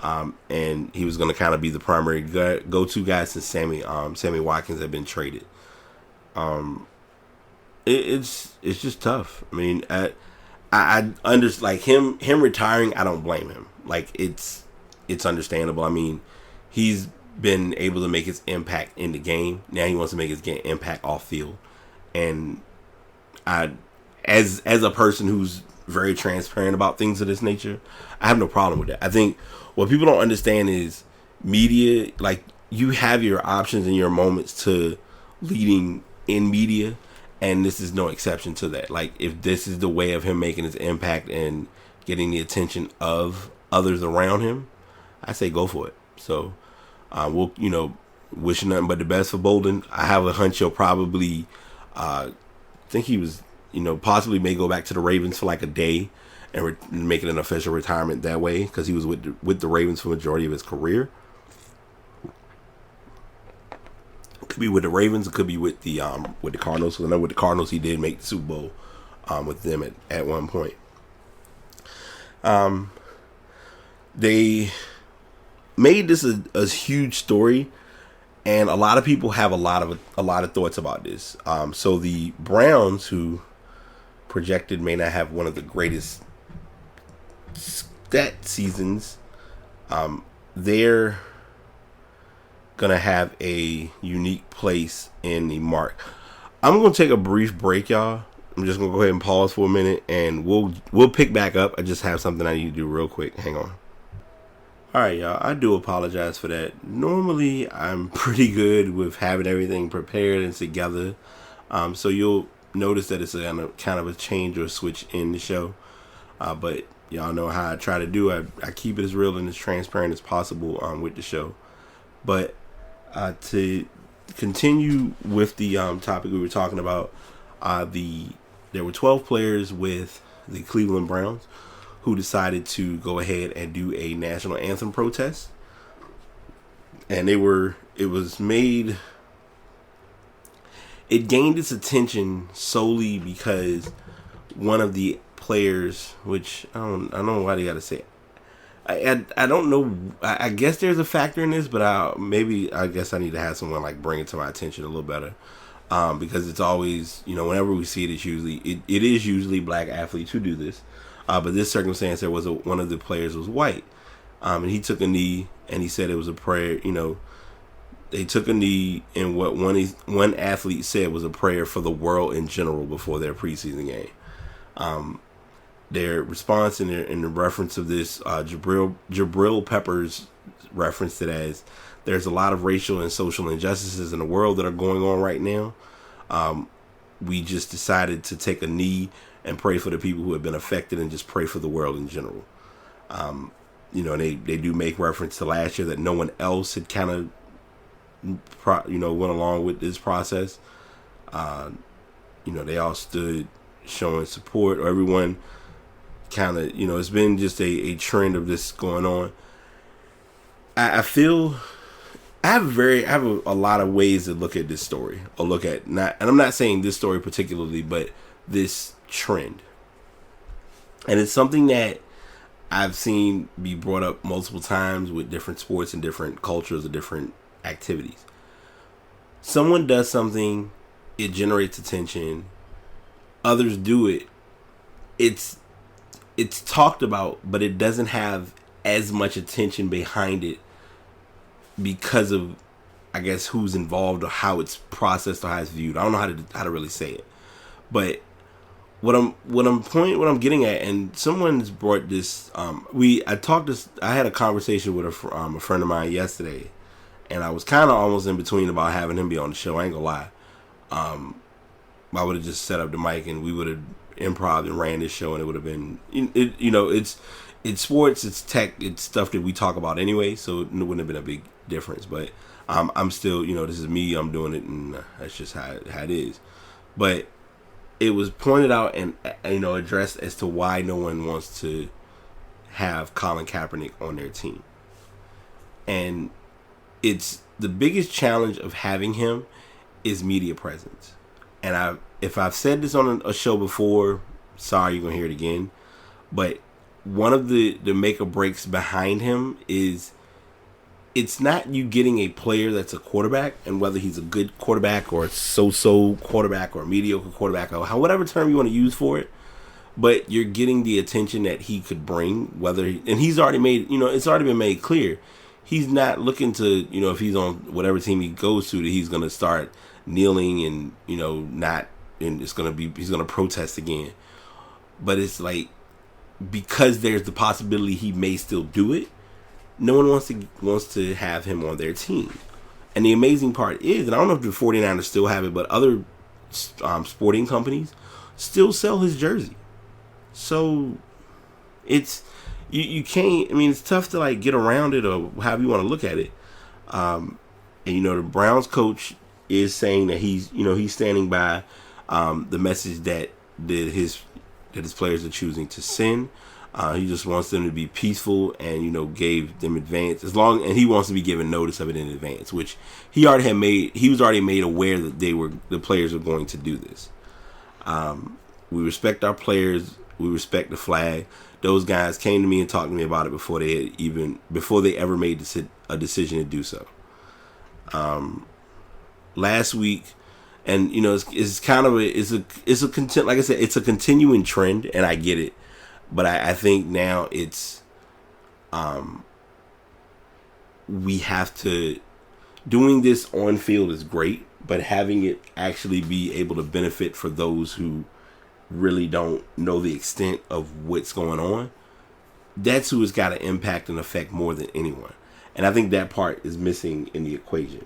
And he was going to kind of be the primary go-to guy since Sammy Watkins had been traded. It's just tough. like him retiring. I don't blame him. Like it's understandable. I mean, he's been able to make his impact in the game. Now he wants to make his impact off field. And I, as a person who's very transparent about things of this nature, I have no problem with that. I think what people don't understand is media. Like, you have your options and your moments to leading in media, and this is no exception to that. Like, if this is the way of him making his impact and getting the attention of others around him, I say go for it. So we'll, wishing nothing but the best for Bolden. I have a hunch he'll probably think he was, possibly may go back to the Ravens for like a day and make it an official retirement that way, because he was with the Ravens for the majority of his career. Could be with the Ravens, it could be with the Cardinals. Because I know with the Cardinals he did make the Super Bowl with them at one point. They made this a huge story, and a lot of people have a lot of thoughts about this. So the Browns, who projected may not have one of the greatest stat seasons, they're gonna have a unique place in the mark. I'm gonna take a brief break, y'all. I'm just gonna go ahead and pause for a minute, and we'll pick back up. I just have something I need to do real quick. Hang on. Alright, y'all, I do apologize for that. Normally, I'm pretty good with having everything prepared and together. So you'll notice that it's kind of a change or a switch in the show. But y'all know how I try to do. I keep it as real and as transparent as possible with the show. But to continue with the topic we were talking about, there were 12 players with the Cleveland Browns who decided to go ahead and do a national anthem protest. And it gained its attention solely because one of the players, which I don't know why they got to say it. I don't know. I guess there's a factor in this, but I guess I need to have someone like bring it to my attention a little better. Because it's always, whenever we see it, it is usually black athletes who do this. But this circumstance, there was one of the players was white, and he took a knee, and he said it was a prayer. They took a knee, and what one athlete said was a prayer for the world in general before their preseason game. Their response in the reference of this, Jabril Peppers referenced it as, there's a lot of racial and social injustices in the world that are going on right now. We just decided to take a knee and pray for the people who have been affected and just pray for the world in general. They do make reference to last year that no one else had kind of, went along with this process. They all stood showing support, or everyone kind of, it's been just a trend of this going on. I feel I have a lot of ways to look at this story, or look at and I'm not saying this story particularly, but this trend. And it's something that I've seen be brought up multiple times with different sports and different cultures and different activities. Someone does something, it generates attention, others do it. It's talked about, but it doesn't have as much attention behind it because of, I guess, who's involved or how it's processed or how it's viewed. I don't know how to really say it, but what I'm getting at, and someone's brought this. I had a conversation with a friend of mine yesterday, and I was kind of almost in between about having him be on the show. I ain't gonna lie. I would have just set up the mic and we would have improv and ran this show, and it would have been, it's sports, it's tech, it's stuff that we talk about anyway, so it wouldn't have been a big difference. But I'm still, this is me, I'm doing it, and that's just how it is. But it was pointed out and addressed as to why no one wants to have Colin Kaepernick on their team. And it's the biggest challenge of having him is media presence. And if I've said this on a show before, sorry, you're gonna hear it again. But one of the make or breaks behind him is, it's not you getting a player that's a quarterback, and whether he's a good quarterback or a so-so quarterback or a mediocre quarterback or whatever term you want to use for it, but you're getting the attention that he could bring. And he's already made, it's already been made clear. He's not looking to, if he's on whatever team he goes to, that he's going to start kneeling and, he's going to protest again. But it's like, because there's the possibility he may still do it, no one wants to have him on their team. And the amazing part is, and I don't know if the 49ers still have it, but other sporting companies still sell his jersey. So it's you can't. I mean, it's tough to like get around it or however you want to look at it. And the Browns coach is saying that he's standing by the message that his players are choosing to send. He just wants them to be peaceful and, gave them advance and he wants to be given notice of it in advance, which he was already made aware that the players were going to do this. We respect our players. We respect the flag. Those guys came to me and talked to me about it before they ever made a decision to do so. Last week, and it's kind of like I said, it's a continuing trend, and I get it. But I think now it's, we have to, doing this on field is great, but having it actually be able to benefit for those who really don't know the extent of what's going on, that's who it's got to impact and affect more than anyone. And I think that part is missing in the equation.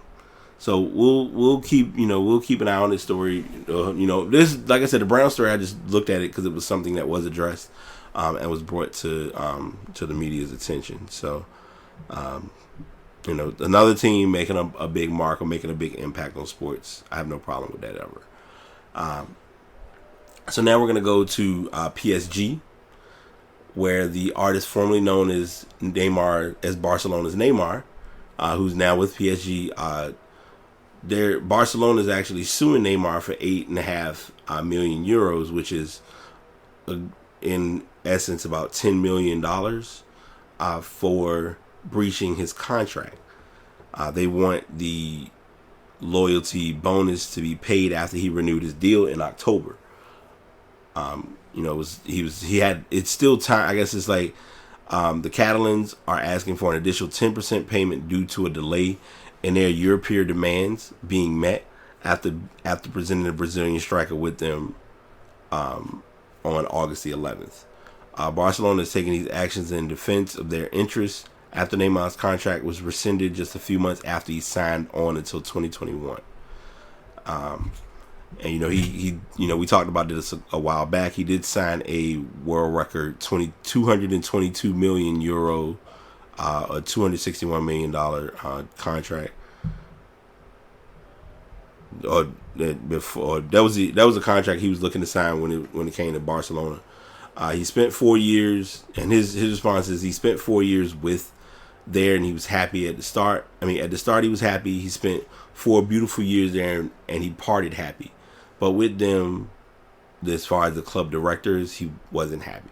So we'll keep an eye on this story. This, like I said, the Brown story, I just looked at it because it was something that was addressed. And was brought to the media's attention. So, another team making a big mark or making a big impact on sports, I have no problem with that ever. So now we're going to go to PSG, where the artist formerly known as Barcelona's Neymar, who's now with PSG, Barcelona is actually suing Neymar for €8.5 million, which is in essence about $10 million for breaching his contract. They want the loyalty bonus to be paid after he renewed his deal in October. It's still time. I guess it's like the Catalans are asking for an additional 10% payment due to a delay in their European demands being met after presenting the Brazilian striker with them on August the 11th. Barcelona is taking these actions in defense of their interests after Neymar's contract was rescinded just a few months after he signed on until 2021. We talked about this a while back. He did sign a world record 222 million euro, a $261 million contract. That was a contract he was looking to sign when it came to Barcelona. He spent 4 years, and his response is he spent 4 years with there, and he was happy at the start. At the start he was happy. He spent 4 beautiful years there, and he parted happy. But with them, as far as the club directors, he wasn't happy.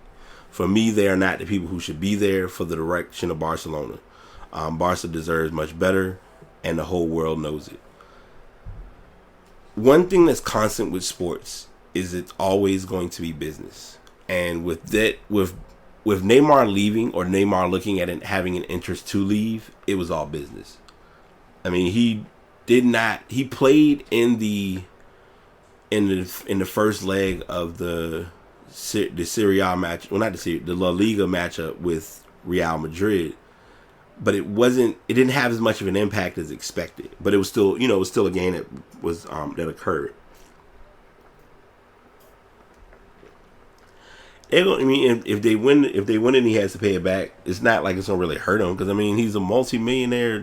For me, they are not the people who should be there for the direction of Barcelona. Barca deserves much better, and the whole world knows it. One thing that's constant with sports is it's always going to be business. And with Neymar leaving, or Neymar looking at it, having an interest to leave, it was all business. He played in the first leg of the Serie A match, the La Liga matchup with Real Madrid, but it didn't have as much of an impact as expected. But it was still, a game that was that occurred. If they win and he has to pay it back, it's not like it's gonna really hurt him, because he's a multi-million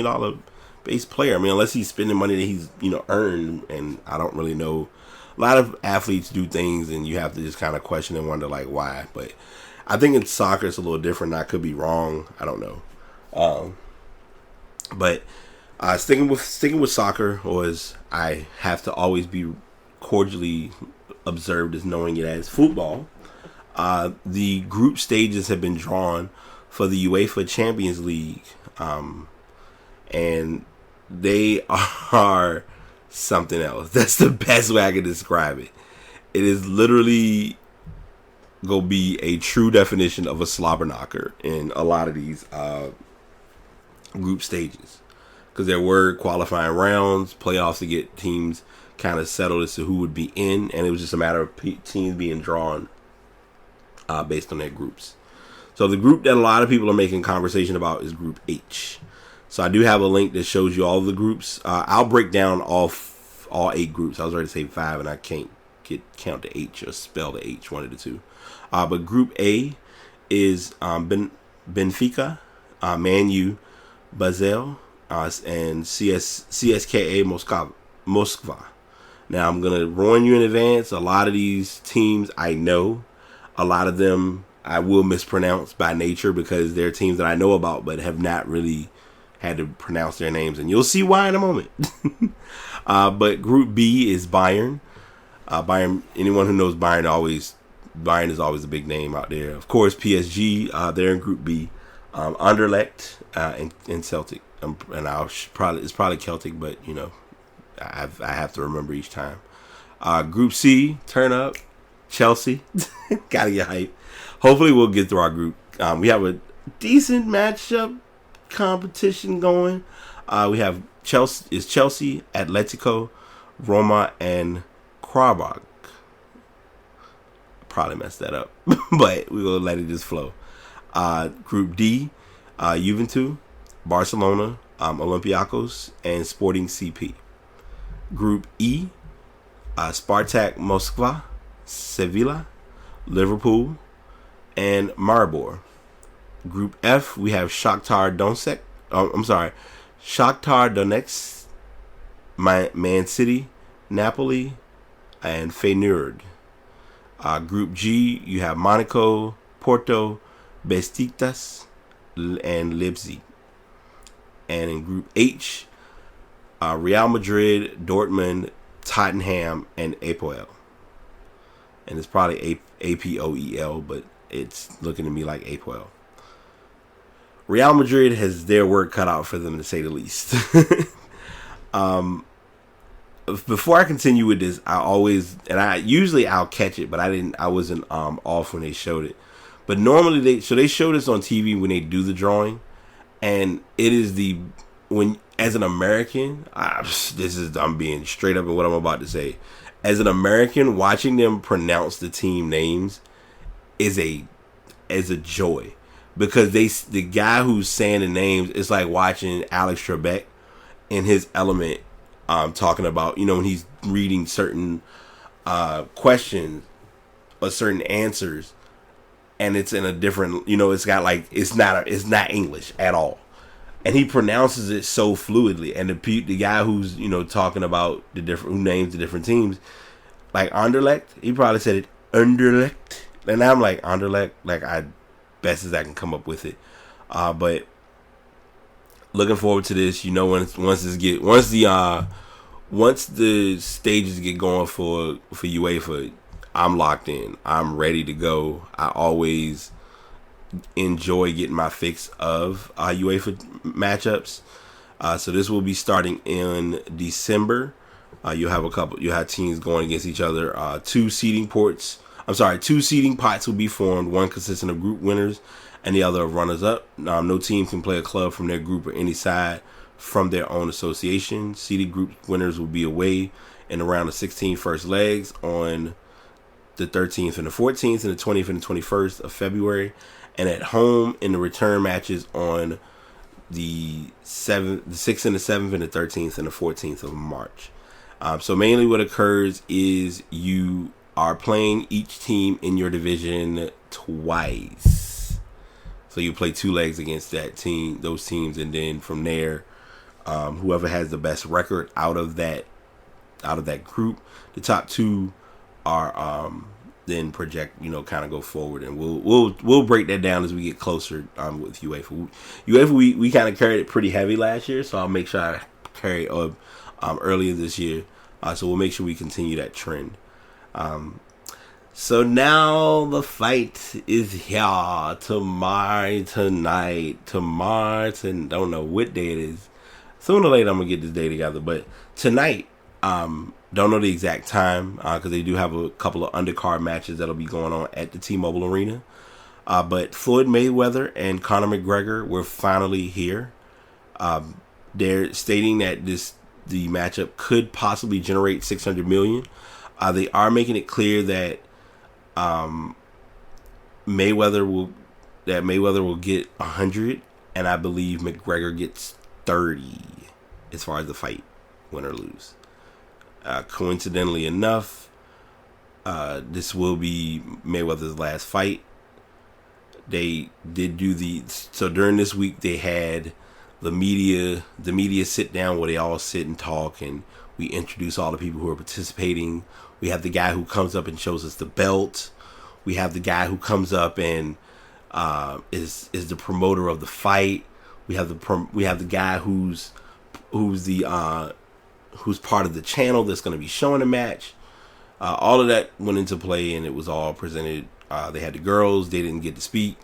dollar base player. Unless he's spending money that he's earned, and I don't really know. A lot of athletes do things, and you have to just kind of question and wonder like why. But I think in soccer it's a little different. I could be wrong. I don't know. But sticking with soccer, or as I have to always be cordially observed as knowing it as football. The group stages have been drawn for the UEFA Champions League, and they are something else. That's the best way I can describe it. It is literally go be a true definition of a slobber knocker in a lot of these group stages, because there were qualifying rounds, playoffs to get teams kind of settled as to who would be in, and it was just a matter of teams being drawn based on their groups. So the group that a lot of people are making conversation about is Group H. So I do have a link that shows you all of the groups. I'll break down all 8 groups. I was ready to say 5, and I can't count the H or spell the H, one of the two. But Group A is Benfica, Man U, Basel, and CSKA Moskva. Now, I'm going to warn you in advance, a lot of these teams I know. A lot of them I will mispronounce by nature, because they're teams that I know about but have not really had to pronounce their names, and you'll see why in a moment. But Group B is Bayern. Bayern, anyone who knows Bayern is always a big name out there. Of course, PSG, they're in Group B. Anderlecht and Celtic. And it's probably Celtic, but you know, I have to remember each time. Group C, turn up, Chelsea. Gotta get hype. Hopefully we'll get through our group. We have a decent matchup competition going. We have Chelsea, Atletico, Roma, and Krabag. Probably messed that up, but we're gonna let it just flow. Group D, Juventus, Barcelona, Olympiacos, and Sporting CP. Group E, Spartak Moskva, Sevilla, Liverpool, and Maribor. Group F, we have Shakhtar Donetsk, Man City, Napoli, and Feyenoord. Group G, you have Monaco, Porto, Besiktas, and Leipzig. And in Group H, Real Madrid, Dortmund, Tottenham, and Apoel. And it's probably Apoel, but it's looking to me like Apoel. Real Madrid has their work cut out for them, to say the least. Before I continue with this, I'll catch it, but I wasn't off when they showed it. But normally they show this on TV when they do the drawing, and it is as an American, I'm being straight up in what I'm about to say. As an American, watching them pronounce the team names is a joy, because the guy who's saying the names, it's like watching Alex Trebek in his element, talking about, you know, when he's reading certain questions or certain answers, and it's in a different, you know, it's got like, it's not English at all, and he pronounces it so fluidly. And the guy who's, you know, talking about who names the different teams, like Anderlecht, he probably said it Anderlecht, and I'm like Anderlecht, like I best as I can come up with it. But looking forward to this. You know, once the stages get going for UEFA, I'm locked in. I'm ready to go. I always enjoy getting my fix of UEFA matchups. So this will be starting in December. You'll have teams going against each other. Two seeding pots will be formed, one consisting of group winners and the other of runners-up. No team can play a club from their group or any side from their own association. Seeded group winners will be away in around the 16 first legs on the 13th and the 14th and the 20th and the 21st of February, and at home in the return matches on the 6th and the 7th and the 13th and the 14th of March. So mainly what occurs is you are playing each team in your division twice. So you play 2 legs against those teams, and then from there, whoever has the best record out of that group, the top 2 are then project, you know, kind of go forward, and we'll break that down as we get closer with UEFA. UEFA we kind of carried it pretty heavy last year, so I'll make sure I carry it earlier this year. So we'll make sure we continue that trend. So now the fight is here tomorrow, don't know what day it is. Sooner or later I'm gonna get this day together, but tonight, Don't know the exact time because they do have a couple of undercard matches that'll be going on at the T-Mobile Arena. But Floyd Mayweather and Conor McGregor were finally here. They're stating that the matchup could possibly generate $600 million. They are making it clear that Mayweather will get 100, and I believe McGregor gets 30 as far as the fight, win or lose. Coincidentally enough, this will be Mayweather's last fight. They did do so during this week they had the media sit down where they all sit and talk, and we introduce all the people who are participating. We have the guy who comes up and shows us the belt. We have the guy who comes up and is the promoter of the fight. We have the guy who's part of the channel that's going to be showing the match. All of that went into play, and it was all presented. They had the girls; they didn't get to speak,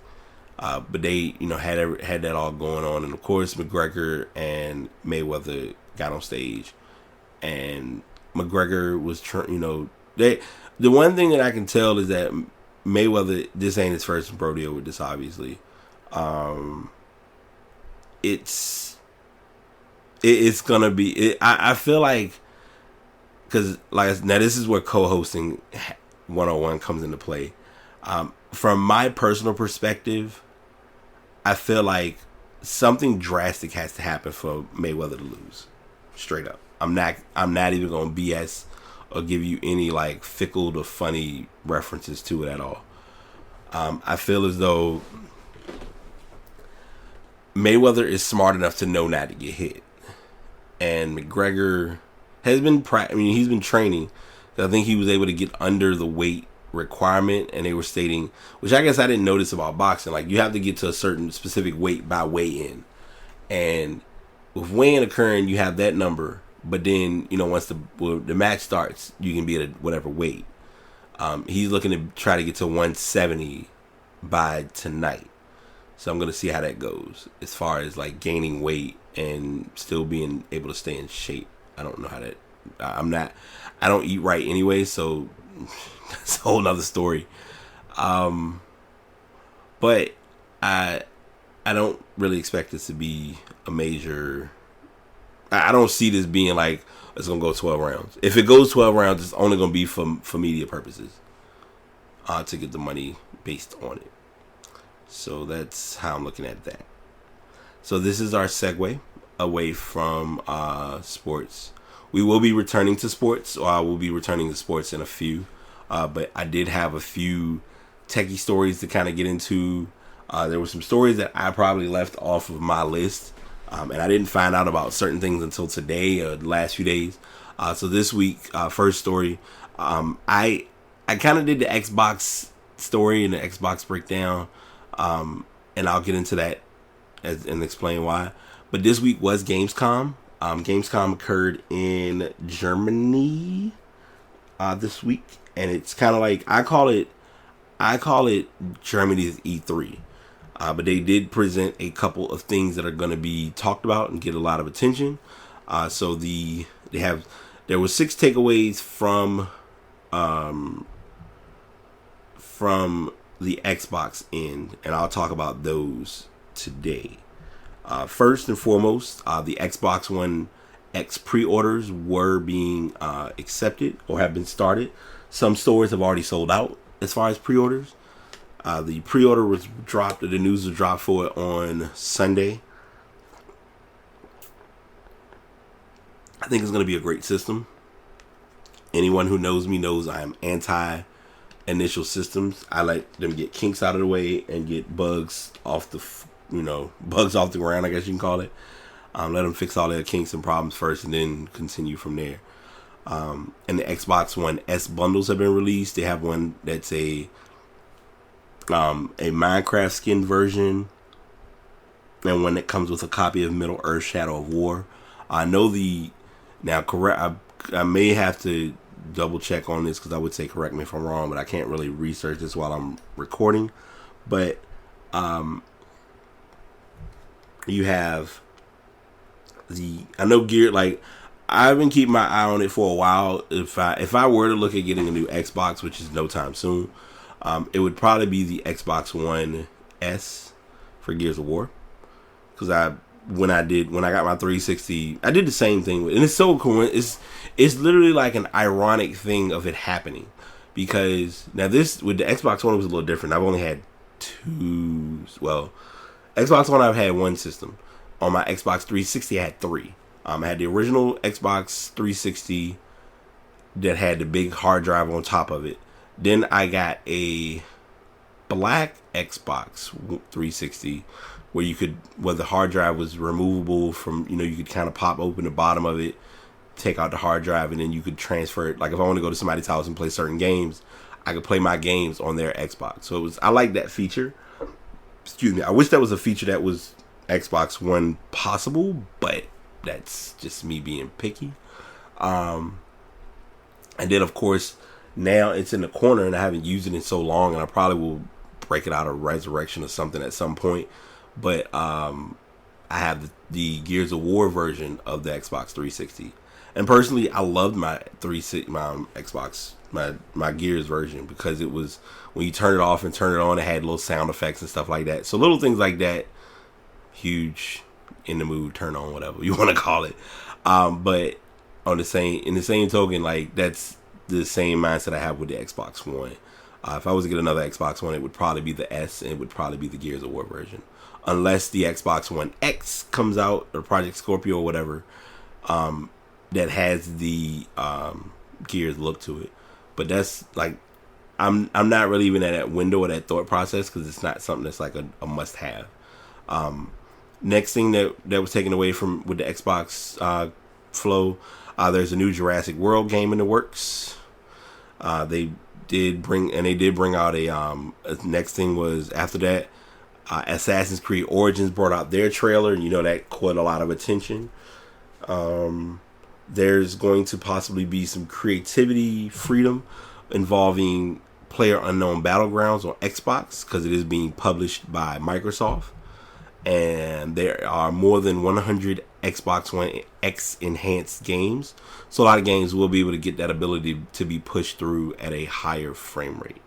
but they, had that all going on. And of course, McGregor and Mayweather got on stage, and McGregor was, the one thing that I can tell is that Mayweather, this ain't his first rodeo with this, obviously. It's gonna be. I feel like, because now this is where co-hosting 101 comes into play. From my personal perspective, I feel like something drastic has to happen for Mayweather to lose. Straight up, I'm not even gonna BS or give you any like fickle to funny references to it at all. I feel as though Mayweather is smart enough to know not to get hit. And McGregor has been, he's been training. I think he was able to get under the weight requirement, and they were stating, which I guess I didn't notice about boxing, like you have to get to a certain specific weight by weigh-in. And with weigh-in occurring, you have that number, but then, once the match starts, you can be at whatever weight. He's looking to try to get to 170 by tonight. So I'm going to see how that goes as far as like gaining weight and still being able to stay in shape. I don't know how that, I don't eat right anyway, so that's a whole nother story. But I don't really expect this to be a major, I don't see this being like, it's going to go 12 rounds. If it goes 12 rounds, it's only going to be for media purposes, to get the money based on it. So that's how I'm looking at that. So this is our segue away from sports. We will be returning to sports, or I will be returning to sports in a few. But I did have a few techie stories to kind of get into. There were some stories that I probably left off of my list. And I didn't find out about certain things until today or the last few days. So this week, first story, I kind of did the Xbox story and the Xbox breakdown. And I'll get into that and explain why. But this week was Gamescom. Gamescom occurred in Germany this week, and it's kind of like I call it Germany's E3. But they did present a couple of things that are going to be talked about and get a lot of attention. So there were 6 takeaways from the Xbox end, and I'll talk about those today. First and foremost, the Xbox One X pre-orders were being accepted or have been started. Some stores have already sold out as far as pre-orders. The pre-order was dropped, the news was dropped for it on Sunday. I think it's going to be a great system. Anyone who knows me knows I am anti-initial systems. I like them get kinks out of the way and get bugs off the, bugs off the ground, I guess you can call it. Let them fix all their kinks and problems first and then continue from there. And the Xbox One S bundles have been released. They have one that's a Minecraft skin version, and one that comes with a copy of Middle Earth: Shadow of War. I know I may have to double check on this because I would say correct me if I'm wrong, but I can't really research this while I'm recording. But you have I know gear, like I've been keeping my eye on it for a while. If I were to look at getting a new Xbox, which is no time soon, it would probably be the Xbox One S for Gears of War. Because when I got my 360, I did the same thing with, and it's so cool. It's literally like an ironic thing of it happening, because now this with the Xbox One, it was a little different. I've only had two. Well, Xbox One, I've had one system. On my Xbox 360, I had three. I had the original Xbox 360 that had the big hard drive on top of it. Then I got a black Xbox 360 where the hard drive was removable from, you could kind of pop open the bottom of it, take out the hard drive, and then you could transfer it. Like if I want to go to somebody's house and play certain games, I could play my games on their Xbox. So I like that feature. Excuse me. I wish that was a feature that was Xbox One possible, but that's just me being picky. And then of course now it's in the corner and I haven't used it in so long, and I probably will break it out of Resurrection or something at some point. But I have the Gears of War version of the Xbox 360, and personally I loved my Xbox my Gears version, because it was, when you turn it off and turn it on, it had little sound effects and stuff like that. So little things like that, huge in the mood, turn on, whatever you want to call it. But in the same token, like that's the same mindset I have with the Xbox One. If I was to get another Xbox One, it would probably be the S, and it would probably be the Gears of War version, unless the Xbox One X comes out, or Project Scorpio or whatever, that has the Gears look to it. But that's like, I'm not really even at that window or that thought process, because it's not something that's like a must have. Next thing that was taken away from with the Xbox flow, there's a new Jurassic World game in the works. They did bring out a next thing was after that, Assassin's Creed Origins brought out their trailer, and that caught a lot of attention. There's going to possibly be some creativity freedom involving PlayerUnknown Battlegrounds on Xbox, because it is being published by Microsoft. And there are more than 100 Xbox One X enhanced games. So a lot of games will be able to get that ability to be pushed through at a higher frame rate.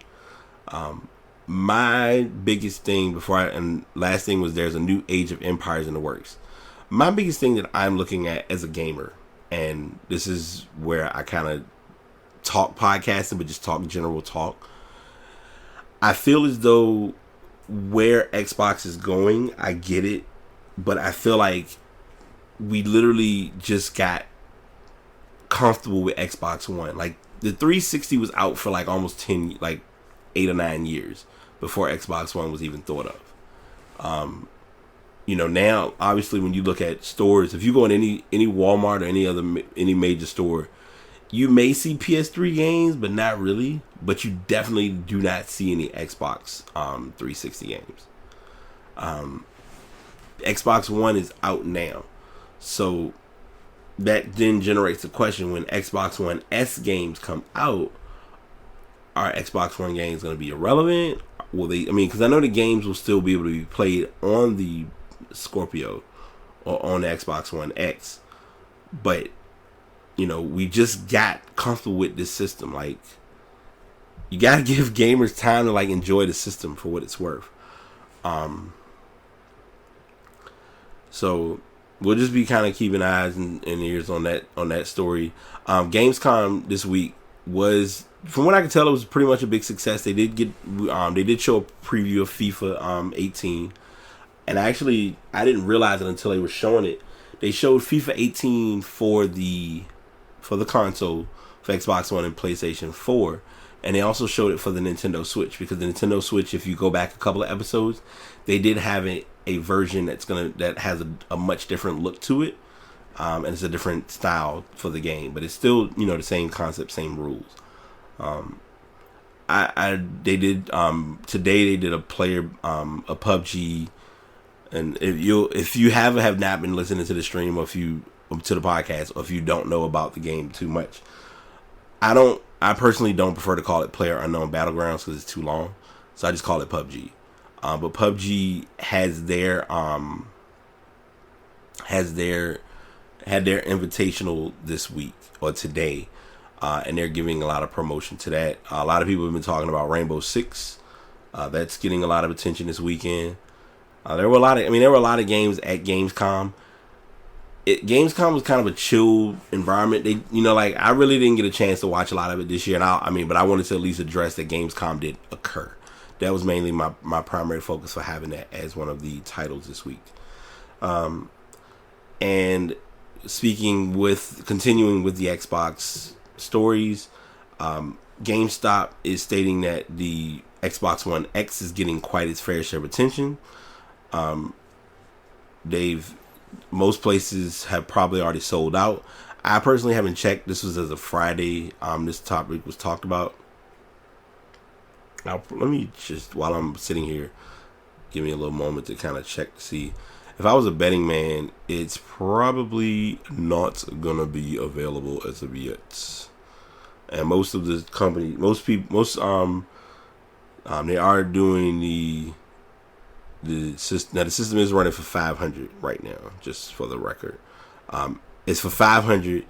My biggest thing and last thing was, there's a new Age of Empires in the works. My biggest thing that I'm looking at as a gamer, and this is where I kind of talk podcasting, but just talk general talk. I feel as though where Xbox is going, I get it, but I feel like we literally just got comfortable with Xbox One. Like the 360 was out for like almost 8 or 9 years before Xbox One was even thought of. Now obviously when you look at stores, if you go in any Walmart or any major store, you may see PS3 games, but not really. But you definitely do not see any Xbox 360 games. Xbox One is out now. So that then generates the question, when Xbox One S games come out, are Xbox One games going to be irrelevant? Will they? Because I know the games will still be able to be played on the Scorpio or on the Xbox One X. But we just got comfortable with this system. Like, you gotta give gamers time to enjoy the system for what it's worth. So we'll just be kind of keeping eyes and ears on that story. Gamescom this week was, from what I can tell, it was pretty much a big success. They did show a preview of FIFA 18, and I didn't realize it until they were showing it. They showed FIFA 18 for the console, for Xbox One and PlayStation 4, and they also showed it for the Nintendo Switch, because the Nintendo Switch, if you go back a couple of episodes, they did have a version that has a much different look to it, and it's a different style for the game, but it's still the same concept, same rules. They did today they did a PUBG, and if you have not been listening to the stream, or to the podcast, or if you don't know about the game too much, I personally don't prefer to call it PlayerUnknown Battlegrounds, because it's too long, so I just call it PUBG. But PUBG has their had their invitational this week or today, and they're giving a lot of promotion to that. A lot of people have been talking about Rainbow Six. That's getting a lot of attention this weekend. There were a lot of games at Gamescom. Gamescom was kind of a chill environment. I really didn't get a chance to watch a lot of it this year, but I wanted to at least address that Gamescom did occur. That was mainly my primary focus for having that as one of the titles this week. And continuing with the Xbox stories, GameStop is stating that the Xbox One X is getting quite its fair share of attention. Most places have probably already sold out. I personally haven't checked. This was as of Friday. This topic was talked about. Now, let me just, while I'm sitting here, give me a little moment to kind of check to see. If I was a betting man, it's probably not gonna be available as of yet. And most of the company, they are doing the system. Now the system is running for 500 right now, just for the record. It's for 500,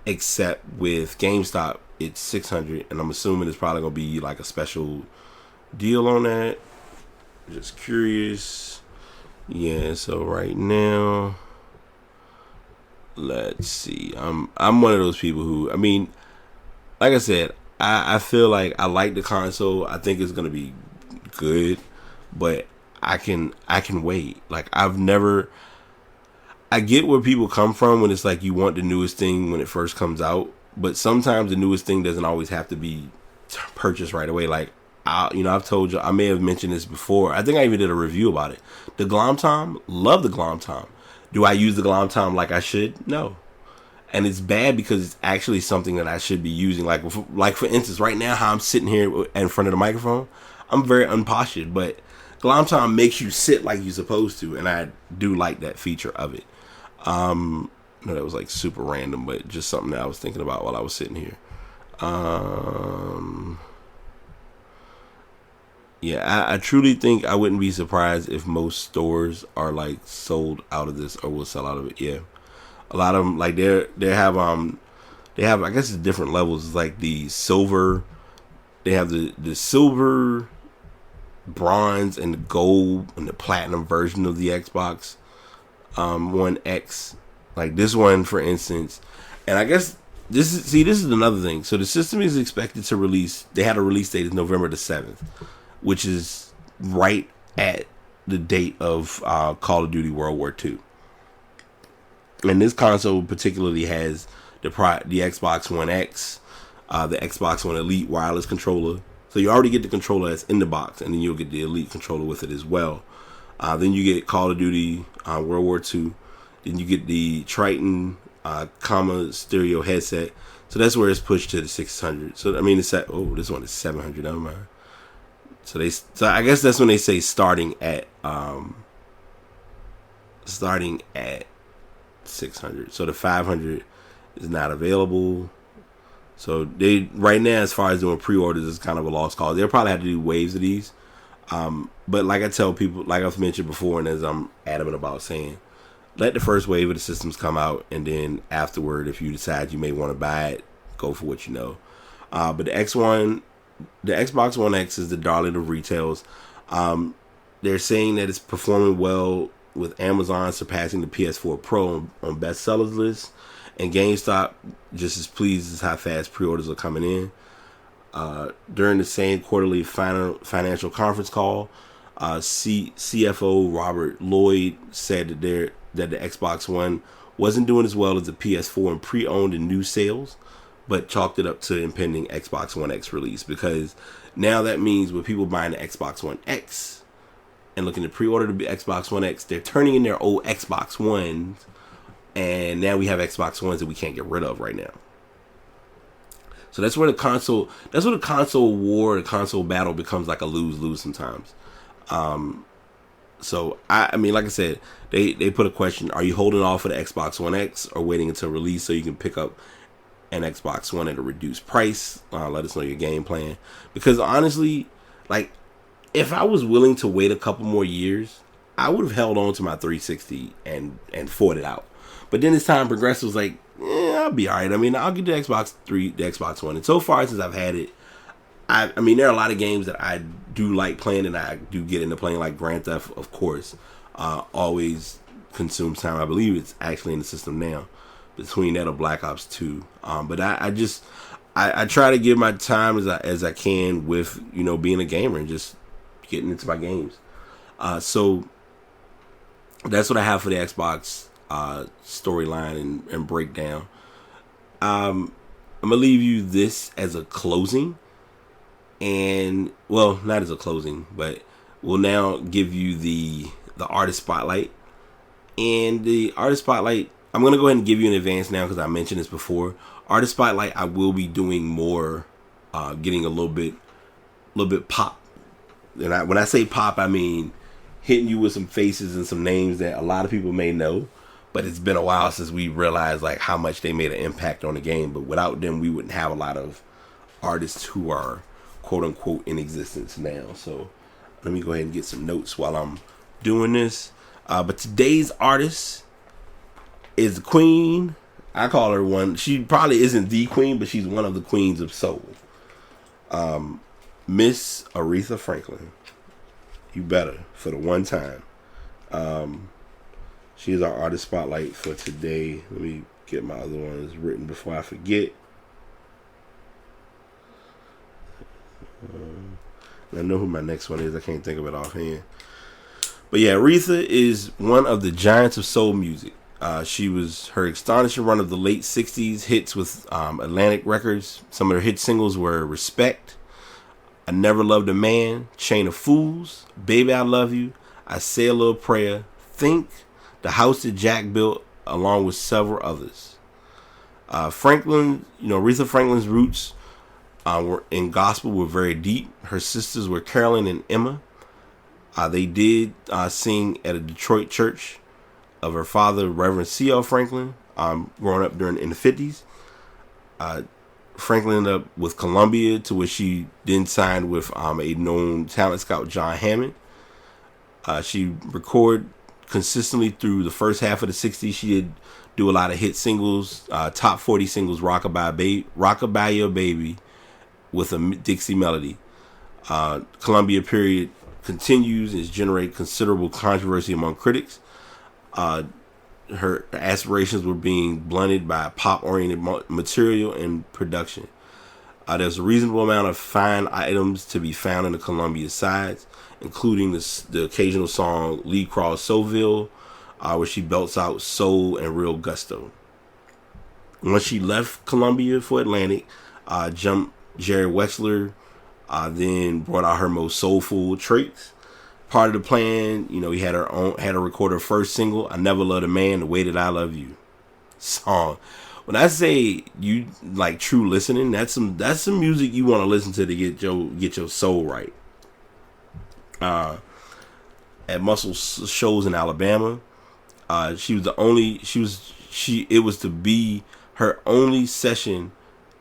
except with GameStop, it's 600, and I'm assuming it's probably gonna be like a special deal on that. Just curious. Yeah, so right now, let's see. I'm one of those people who, like I said, I feel like I like the console. I think it's gonna be good, but I can wait. Like I get where people come from when it's like you want the newest thing when it first comes out, but sometimes the newest thing doesn't always have to be purchased right away. Like I've told you, I may have mentioned this before. I think I even did a review about it. The Glom-Tom, love the Glom-Tom. Do I use the Glom-Tom like I should? No. And it's bad because it's actually something that I should be using. Like for instance, right now, how I'm sitting here in front of the microphone, I'm very unpostured, but Glom-Tom makes you sit like you're supposed to, and I do like that feature of it. No, that was like super random, but just something that I was thinking about while I was sitting here. Yeah, I truly think I wouldn't be surprised if most stores are like sold out of this or will sell out of it. Yeah, a lot of them like they have I guess it's different levels. It's like the silver, they have the silver, bronze, and the gold and the platinum version of the Xbox One X. Like this one, for instance, and I guess this is another thing. So the system is expected to release. They had a release date of November the 7th. Which is right at the date of Call of Duty World War II. And this console particularly has the Xbox One X, the Xbox One Elite wireless controller. So you already get the controller that's in the box, and then you'll get the Elite controller with it as well. Then you get Call of Duty World War II. Then you get the Triton stereo headset. So that's where it's pushed to the 600. So this one is 700. Never mind. So I guess that's when they say starting at 600. So the 500 is not available. So they right now, as far as doing pre-orders, is kind of a lost cause. They'll probably have to do waves of these. But like I tell people, like I've mentioned before, and as I'm adamant about saying, let the first wave of the systems come out, and then afterward, if you decide you may want to buy it, go for what you know. But the Xbox One X is the darling of retails. They're saying that it's performing well with Amazon surpassing the PS4 Pro on bestsellers list, and GameStop just as pleased as how fast pre-orders are coming in. During the same quarterly financial conference call, CFO Robert Lloyd said that the Xbox One wasn't doing as well as the PS4 in pre-owned and new sales, but chalked it up to impending Xbox One X release, because now that means with people buying the Xbox One X and looking to pre-order the Xbox One X, they're turning in their old Xbox Ones, and now we have Xbox Ones that we can't get rid of right now. So that's where the console war, the console battle becomes like a lose-lose sometimes. So I mean, like I said, they put a question: are you holding off for the Xbox One X or waiting until release so you can pick up an Xbox One at a reduced price? Let us know your game plan, because honestly, like if I was willing to wait a couple more years, I would have held on to my 360 and fought it out. But then as time progressed, it was like, I'll be alright. I mean, I'll get the Xbox 3, the Xbox One. And so far, since I've had it, I mean, there are a lot of games that I do like playing, and I do get into playing, like Grand Theft, of course. Always consumes time. I believe it's actually in the system now. Between that or Black Ops 2. But I try to give my time as I can with, being a gamer and just getting into my games. So that's what I have for the Xbox storyline and breakdown. I'm gonna leave you this as a closing, and well, not as a closing, but we'll now give you the artist spotlight. And the artist spotlight, I'm gonna go ahead and give you in advance now because I mentioned this before. Artist spotlight, I will be doing more, getting a little bit pop. And when I say pop, I mean hitting you with some faces and some names that a lot of people may know, but it's been a while since we realized like how much they made an impact on the game. But without them, we wouldn't have a lot of artists who are quote unquote in existence now. So let me go ahead and get some notes while I'm doing this. But today's artist is the queen. I call her one. She probably isn't the queen, but she's one of the queens of soul. Miss Aretha Franklin. You better, for the one time. She is our artist spotlight for today. Let me get my other ones written before I forget. I know who my next one is. I can't think of it offhand. But yeah, Aretha is one of the giants of soul music. She was her astonishing run of the late 60s hits with Atlantic Records. Some of her hit singles were Respect, I Never Loved a Man, Chain of Fools, Baby I Love You, I Say a Little Prayer, Think, The House That Jack Built, along with several others. Aretha Franklin's roots were in gospel were very deep. Her sisters were Carolyn and Emma. They did sing at a Detroit church of her father, Reverend C.L. Franklin, growing up in the 50s. Franklin ended up with Columbia, to which she then signed with a known talent scout, John Hammond. She recorded consistently through the first half of the 60s. She did do a lot of hit singles, top 40 singles, Rockabye Your Baby, with a Dixie melody. Columbia period continues and has generated considerable controversy among critics. Her aspirations were being blunted by pop-oriented material and production. There's a reasonable amount of fine items to be found in the Columbia sides, including the occasional song Lee Cross Soulville, where she belts out soul and real gusto. Once she left Columbia for Atlantic, jumped Jerry Wexler, then brought out her most soulful traits. Part of the plan, he had her record her first single, I Never Loved a Man, The Way That I Love You song. When I say you like true listening, that's some music you want to listen to get your soul right. At Muscle shows in Alabama, it was to be her only session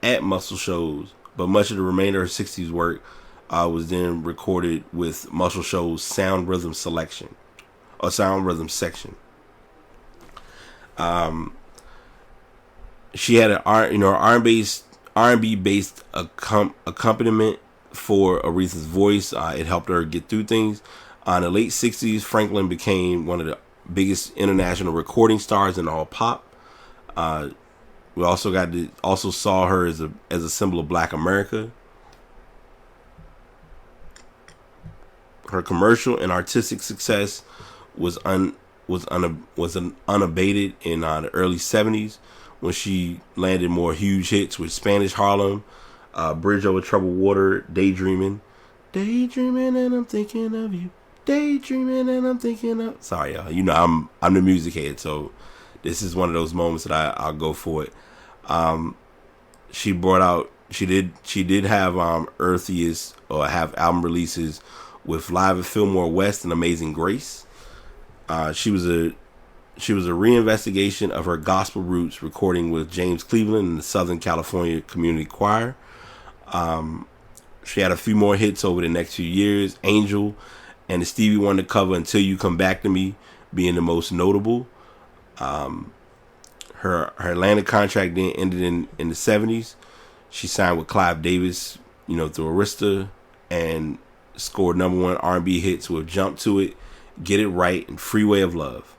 at Muscle shows, but much of the remainder of her 60s work was then recorded with Muscle Shoals sound rhythm section. She had an R&B based accompaniment for Aretha's voice. It helped her get through things. In the late 60s, Franklin became one of the biggest international recording stars in all pop. We also saw her as a symbol of Black America. Her commercial and artistic success was unabated in the early 70s when she landed more huge hits with Spanish Harlem, Bridge Over Troubled Water, Daydreaming and I'm thinking of you, Daydreaming and I'm thinking of. Sorry, y'all. I'm the music head, so this is one of those moments that I'll go for it. She did have Earthiest, or have album releases with Live at Fillmore West and Amazing Grace. She was a reinvestigation of her gospel roots, recording with James Cleveland and the Southern California Community Choir. She had a few more hits over the next few years, Angel and the Stevie Wonder cover Until You Come Back to Me being the most notable. her Atlanta contract then ended in the 70s. She signed with Clive Davis, through Arista, and scored #1 R&B hits with "Jump to It," "Get It Right," and "Freeway of Love."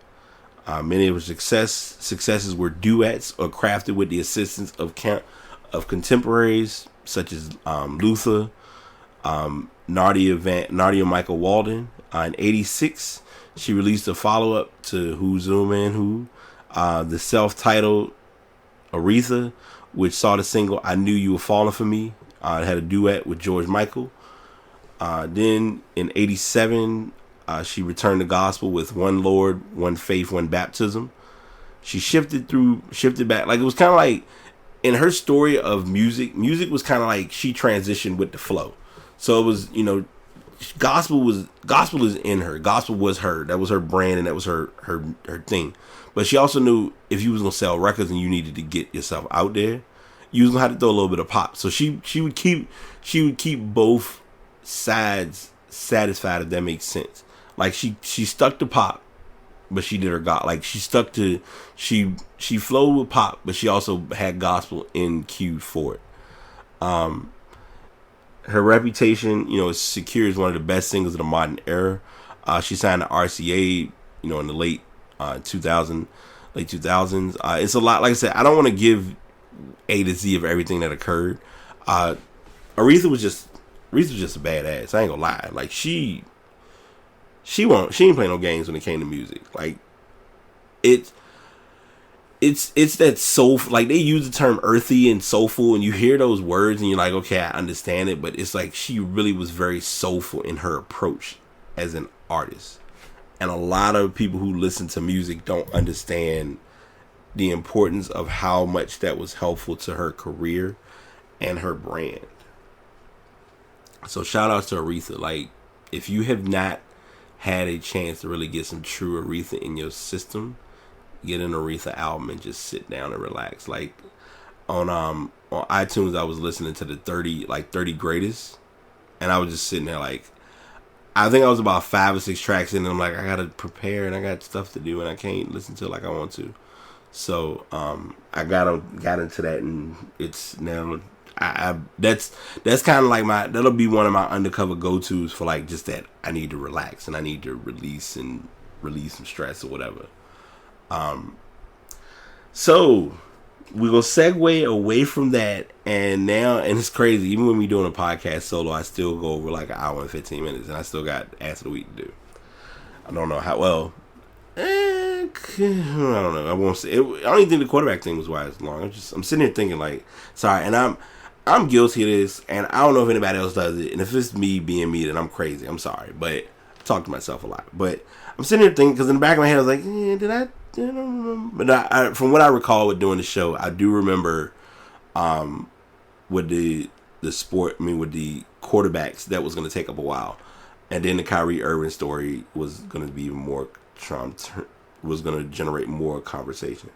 Many of her successes were duets or crafted with the assistance of contemporaries such as Luther, Nadia Michael Walden. In '86, she released a follow-up to "Who's Zoom Man Who," the self-titled Aretha, which saw the single "I Knew You Were Falling for Me." It had a duet with George Michael. Then in '87, she returned to gospel with "One Lord, One Faith, One Baptism." She shifted back. Like, it was kind of like, in her story of music was kind of like she transitioned with the flow. So it was, gospel is in her. Gospel was her. That was her brand, and that was her thing. But she also knew if you was gonna sell records and you needed to get yourself out there, you was gonna have to throw a little bit of pop. So she would keep both sides satisfied, if that makes sense. Like, she stuck to pop, but she did her God. Like, she flowed with pop, but she also had gospel in queued for it. Her reputation, is secure as one of the best singers of the modern era. She signed to RCA, in the late 2000s. It's a lot. Like I said, I don't want to give A to Z of everything that occurred. Aretha was just a badass. I ain't gonna lie. Like, she ain't play no games when it came to music. Like, it's that soulful. Like, they use the term earthy and soulful, and you hear those words and you're like, okay, I understand it. But it's like, she really was very soulful in her approach as an artist. And a lot of people who listen to music don't understand the importance of how much that was helpful to her career and her brand. So shout out to Aretha. Like, if you have not had a chance to really get some true Aretha in your system, get an Aretha album and just sit down and relax. Like, on iTunes, I was listening to the 30 greatest, and I was just sitting there, like, I think I was about 5 or 6 tracks in, and I'm like, I gotta prepare and I got stuff to do and I can't listen to it like I want to. So I got into that, and it's now that's kind of like that'll be one of my undercover go-tos for, like, just that I need to relax and I need to release some stress or whatever. So we're gonna segue away from that, and it's crazy, even when we doing a podcast solo, I still go over like an hour and 15 minutes, and I still got Ass of the Week to do. I don't know how well. I don't know. I won't say it. I don't even think the quarterback thing was why it's long. I'm sitting here thinking, like, sorry, and I'm guilty of this, and I don't know if anybody else does it. And if it's me being me, then I'm crazy. I'm sorry, but I talk to myself a lot. But I'm sitting here thinking, because in the back of my head I was like, did I don't remember. But I, from what I recall with doing the show, I do remember with the quarterbacks, that was going to take up a while, and then the Kyrie Irving story was going to be even more was going to generate more conversation.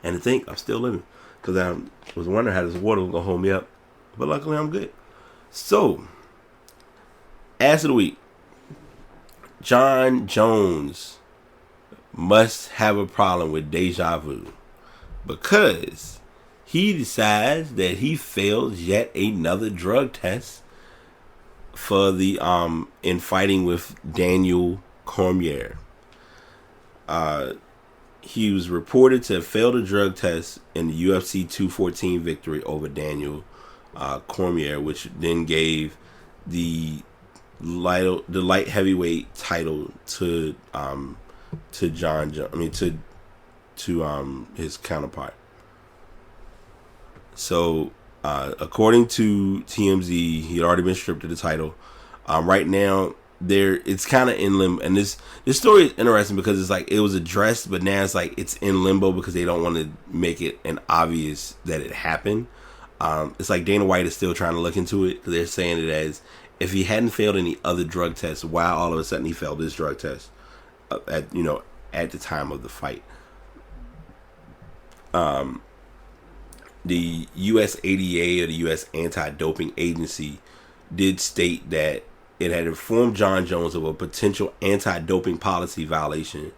And to think I'm still living, because I was wondering how this water was going to hold me up, but luckily I'm good. So, Ass of the Week. John Jones must have a problem with deja vu, because he decides that he failed yet another drug test for the in fighting with Daniel Cormier. He was reported to have failed a drug test in the UFC 214 victory over Daniel Cormier, which then gave the light heavyweight title to John. I mean to his counterpart. So according to TMZ, he had already been stripped of the title. Right now, it's kind of in limbo, and this story is interesting because it's like it was addressed, but now it's like it's in limbo because they don't want to make it an obvious that it happened. It's like Dana White is still trying to look into it, because they're saying it as if he hadn't failed any other drug tests, why all of a sudden he failed this drug test at the time of the fight. The US ADA, or the US Anti-Doping Agency, did state that it had informed John Jones of a potential anti-doping policy violation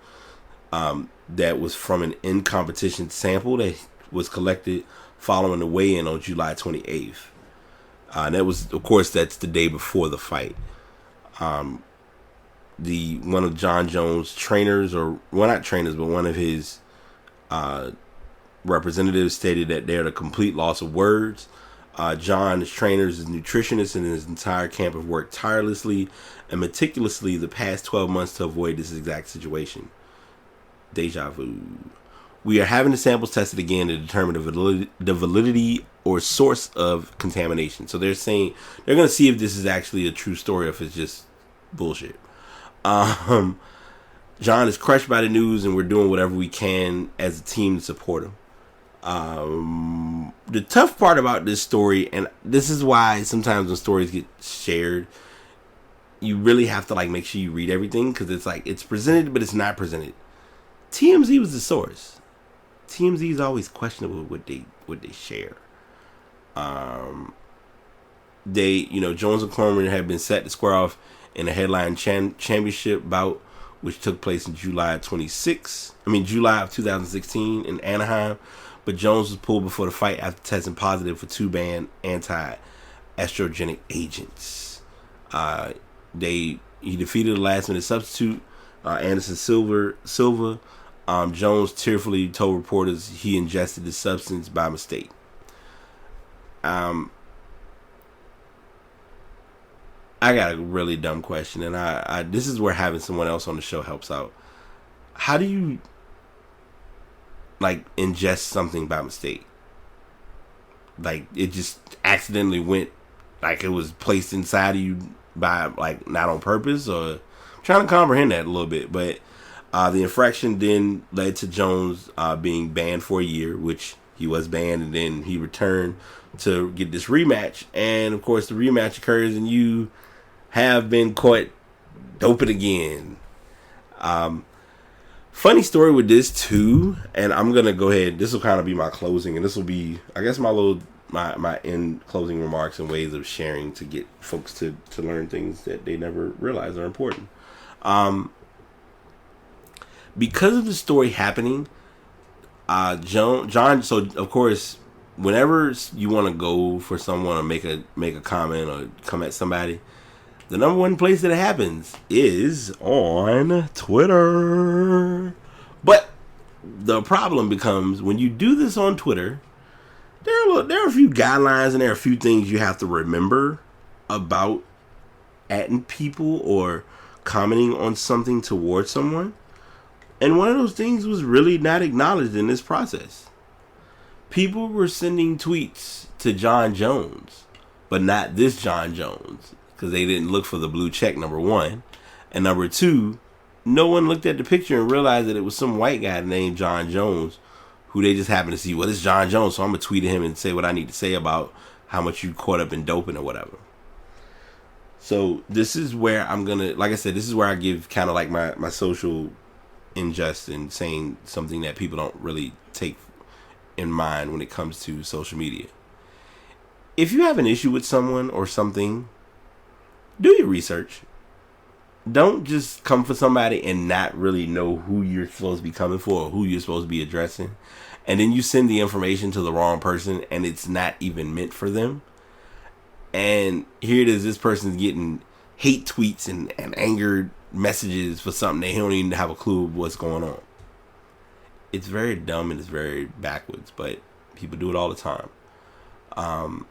that was from an in-competition sample that was collected following the weigh-in on July 28th. And that was, of course, that's the day before the fight. One of John Jones' trainers, or well, not trainers, but one of his representatives stated that they're at a complete loss of words. John's trainers, his nutritionist, and his entire camp have worked tirelessly and meticulously the past 12 months to avoid this exact situation. Deja vu. We are having the samples tested again to determine the validity or source of contamination. So they're saying they're going to see if this is actually a true story or if it's just bullshit. John is crushed by the news, and we're doing whatever we can as a team to support him. The tough part about this story, and this is why sometimes when stories get shared, you really have to make sure you read everything, because it's it's presented but it's not presented. TMZ was the source. TMZ is always questionable what they share. Jones and Cormier had been set to square off in a headline championship bout, which took place in July of 2016 in Anaheim. But Jones was pulled before the fight after testing positive for 2 banned anti-estrogenic agents. He defeated a last-minute substitute, Anderson Silva. Jones tearfully told reporters he ingested the substance by mistake. I got a really dumb question, and I this is where having someone else on the show helps out. How do you ingest something by mistake? It just accidentally went, it was placed inside of you by not on purpose, or I'm trying to comprehend that a little bit. But the infraction then led to Jones being banned for a year, which he was banned, and then he returned to get this rematch. And of course the rematch occurs and you have been caught doping again. Funny story with this too, and I'm gonna go ahead. This will kind of be my closing, and this will be, I guess, my end closing remarks and ways of sharing to get folks to learn things that they never realize are important. Because of the story happening, John. So of course, whenever you want to go for someone or make a comment or come at somebody, the number one place that it happens is on Twitter. But the problem becomes when you do this on Twitter, there are a few guidelines and there are a few things you have to remember about atting people or commenting on something towards someone. And one of those things was really not acknowledged in this process. People were sending tweets to John Jones, but not this John Jones, because they didn't look for the blue check, number one. And number two, no one looked at the picture and realized that it was some white guy named John Jones, who they just happened to see, well, it's John Jones, so I'm going to tweet at him and say what I need to say about how much you caught up in doping or whatever. So this is where I'm going to, like I said, this is where I give kind of my social ingest in saying something that people don't really take in mind when it comes to social media. If you have an issue with someone or something, do your research. Don't just come for somebody and not really know who you're supposed to be coming for or who you're supposed to be addressing. And then you send the information to the wrong person and it's not even meant for them. And here it is, this person's getting hate tweets and angered messages for something they don't even have a clue of what's going on. It's very dumb and it's very backwards, but people do it all the time. I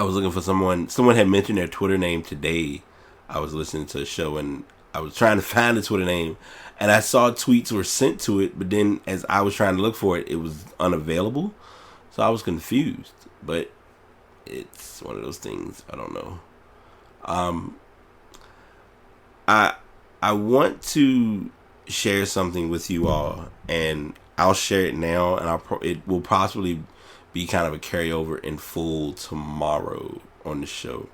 was looking for someone had mentioned their Twitter name today. I was listening to a show and I was trying to find the Twitter name and I saw tweets were sent to it, but then as I was trying to look for it, it was unavailable. So I was confused, but it's one of those things. I don't know. I want to share something with you all, and I'll share it now, and it will possibly be kind of a carryover in full tomorrow on the show.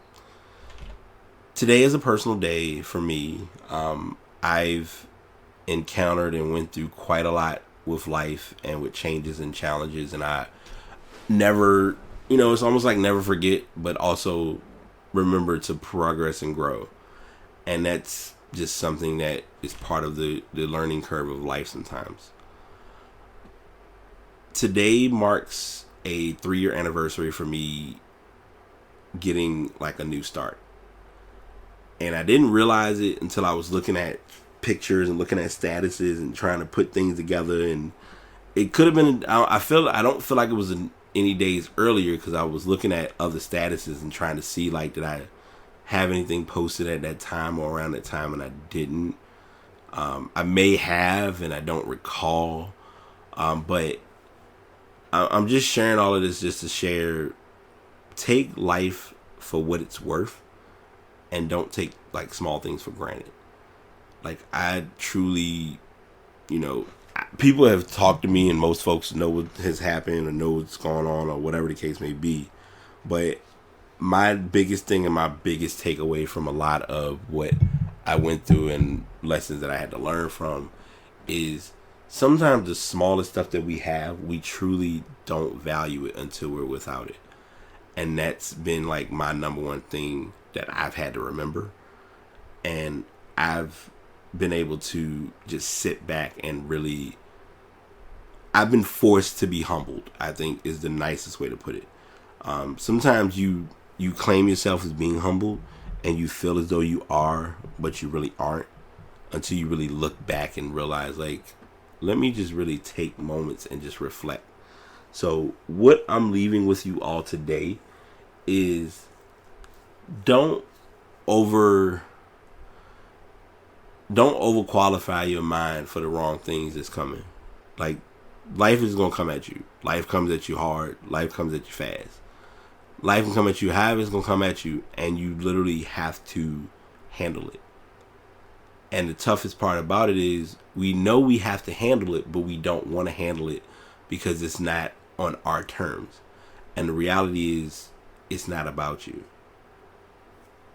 Today is a personal day for me. I've encountered and went through quite a lot with life and with changes and challenges, and I never, it's almost like never forget, but also remember to progress and grow. And that's just something that is part of the learning curve of life sometimes. Today marks a 3-year anniversary for me getting like a new start. And I didn't realize it until I was looking at pictures and looking at statuses and trying to put things together. And it could have been, I don't feel like it was any days earlier, because I was looking at other statuses and trying to see, like, did I have anything posted at that time or around that time, and I didn't. I may have, and I don't recall. But I'm just sharing all of this just to share. Take life for what it's worth, and don't take like small things for granted. Like, I truly, people have talked to me, and most folks know what has happened or know what's going on or whatever the case may be. But my biggest thing and my biggest takeaway from a lot of what I went through and lessons that I had to learn from is sometimes the smallest stuff that we have, we truly don't value it until we're without it. And that's been like my number one thing that I've had to remember. And I've been able to just sit back and really, I've been forced to be humbled, I think is the nicest way to put it. Sometimes you claim yourself as being humble and you feel as though you are, but you really aren't, until you really look back and realize, like, let me just really take moments and just reflect. So what I'm leaving with you all today is don't overqualify your mind for the wrong things that's coming. Like, life is going to come at you. Life comes at you hard. Life comes at you fast. Life can come at you however it's going to come at you, and you literally have to handle it. And the toughest part about it is we know we have to handle it, but we don't want to handle it because it's not on our terms. And the reality is, it's not about you.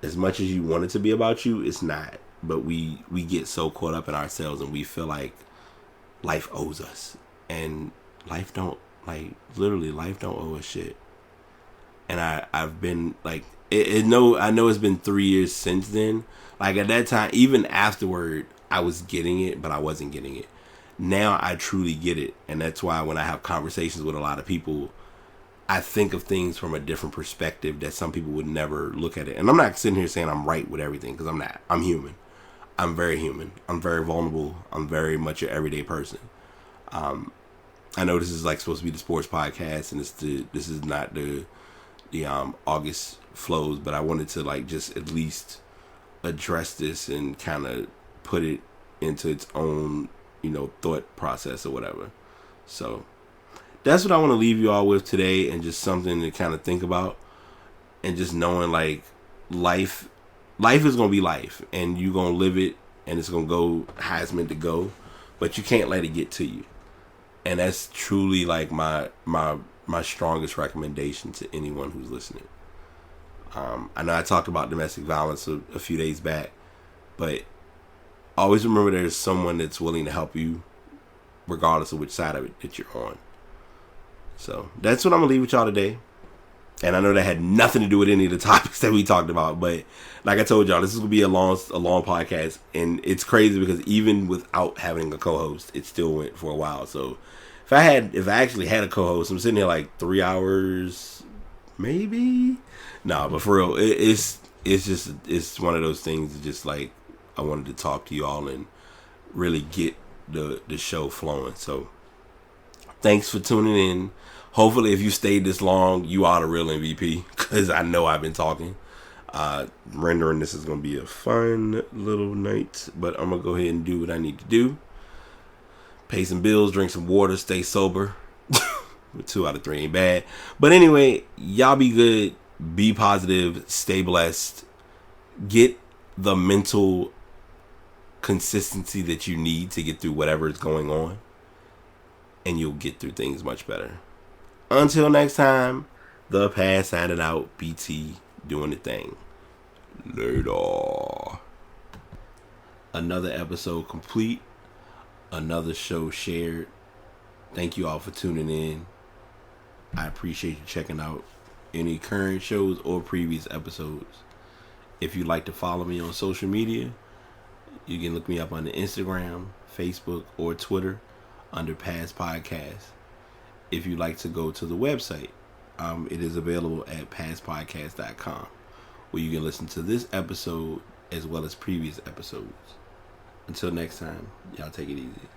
As much as you want it to be about you, it's not. But we get so caught up in ourselves, and we feel like life owes us. And life don't owe us shit. And I've been like, I know it's been 3 years since then. Like, at that time, even afterward, I was getting it, but I wasn't getting it. Now I truly get it. And that's why when I have conversations with a lot of people, I think of things from a different perspective that some people would never look at it. And I'm not sitting here saying I'm right with everything, because I'm not. I'm human. I'm very human. I'm very vulnerable. I'm very much an everyday person. I know this is like supposed to be the sports podcast, and this is not the August flows, but I wanted to like just at least address this and kind of put it into its own, thought process or whatever. So that's what I want to leave you all with today, and just something to kind of think about, and just knowing like life is going to be life, and you're going to live it, and it's going to go how it's meant to go, but you can't let it get to you. And that's truly like my strongest recommendation to anyone who's listening. I know I talked about domestic violence a few days back, but always remember there's someone that's willing to help you regardless of which side of it that you're on. So that's what I'm going to leave with y'all today. And I know that had nothing to do with any of the topics that we talked about, but like I told y'all, this is going to be a long podcast, and it's crazy because even without having a co-host, it still went for a while. So if I actually had a co-host, I'm sitting here like 3 hours, maybe. No, but for real, it's one of those things that just like I wanted to talk to you all and really get the show flowing. So thanks for tuning in. Hopefully, if you stayed this long, you are the real MVP, because I know I've been talking. Rendering this is going to be a fun little night, but I'm going to go ahead and do what I need to do. Pay some bills, drink some water, stay sober. 2 out of 3 ain't bad. But anyway, y'all be good, be positive, stay blessed. Get the mental consistency that you need to get through whatever is going on, and you'll get through things much better. Until next time, the past signing out, BT doing the thing. Later. Another episode complete. Another show shared. Thank you all for tuning in. I appreciate you checking out any current shows or previous episodes. If you'd like to follow me on social media, You can look me up on the Instagram, Facebook, or Twitter under Past Podcast. If you'd like to go to the website, it is available at pastpodcast.com, where you can listen to this episode as well as previous episodes. Until next time, y'all take it easy.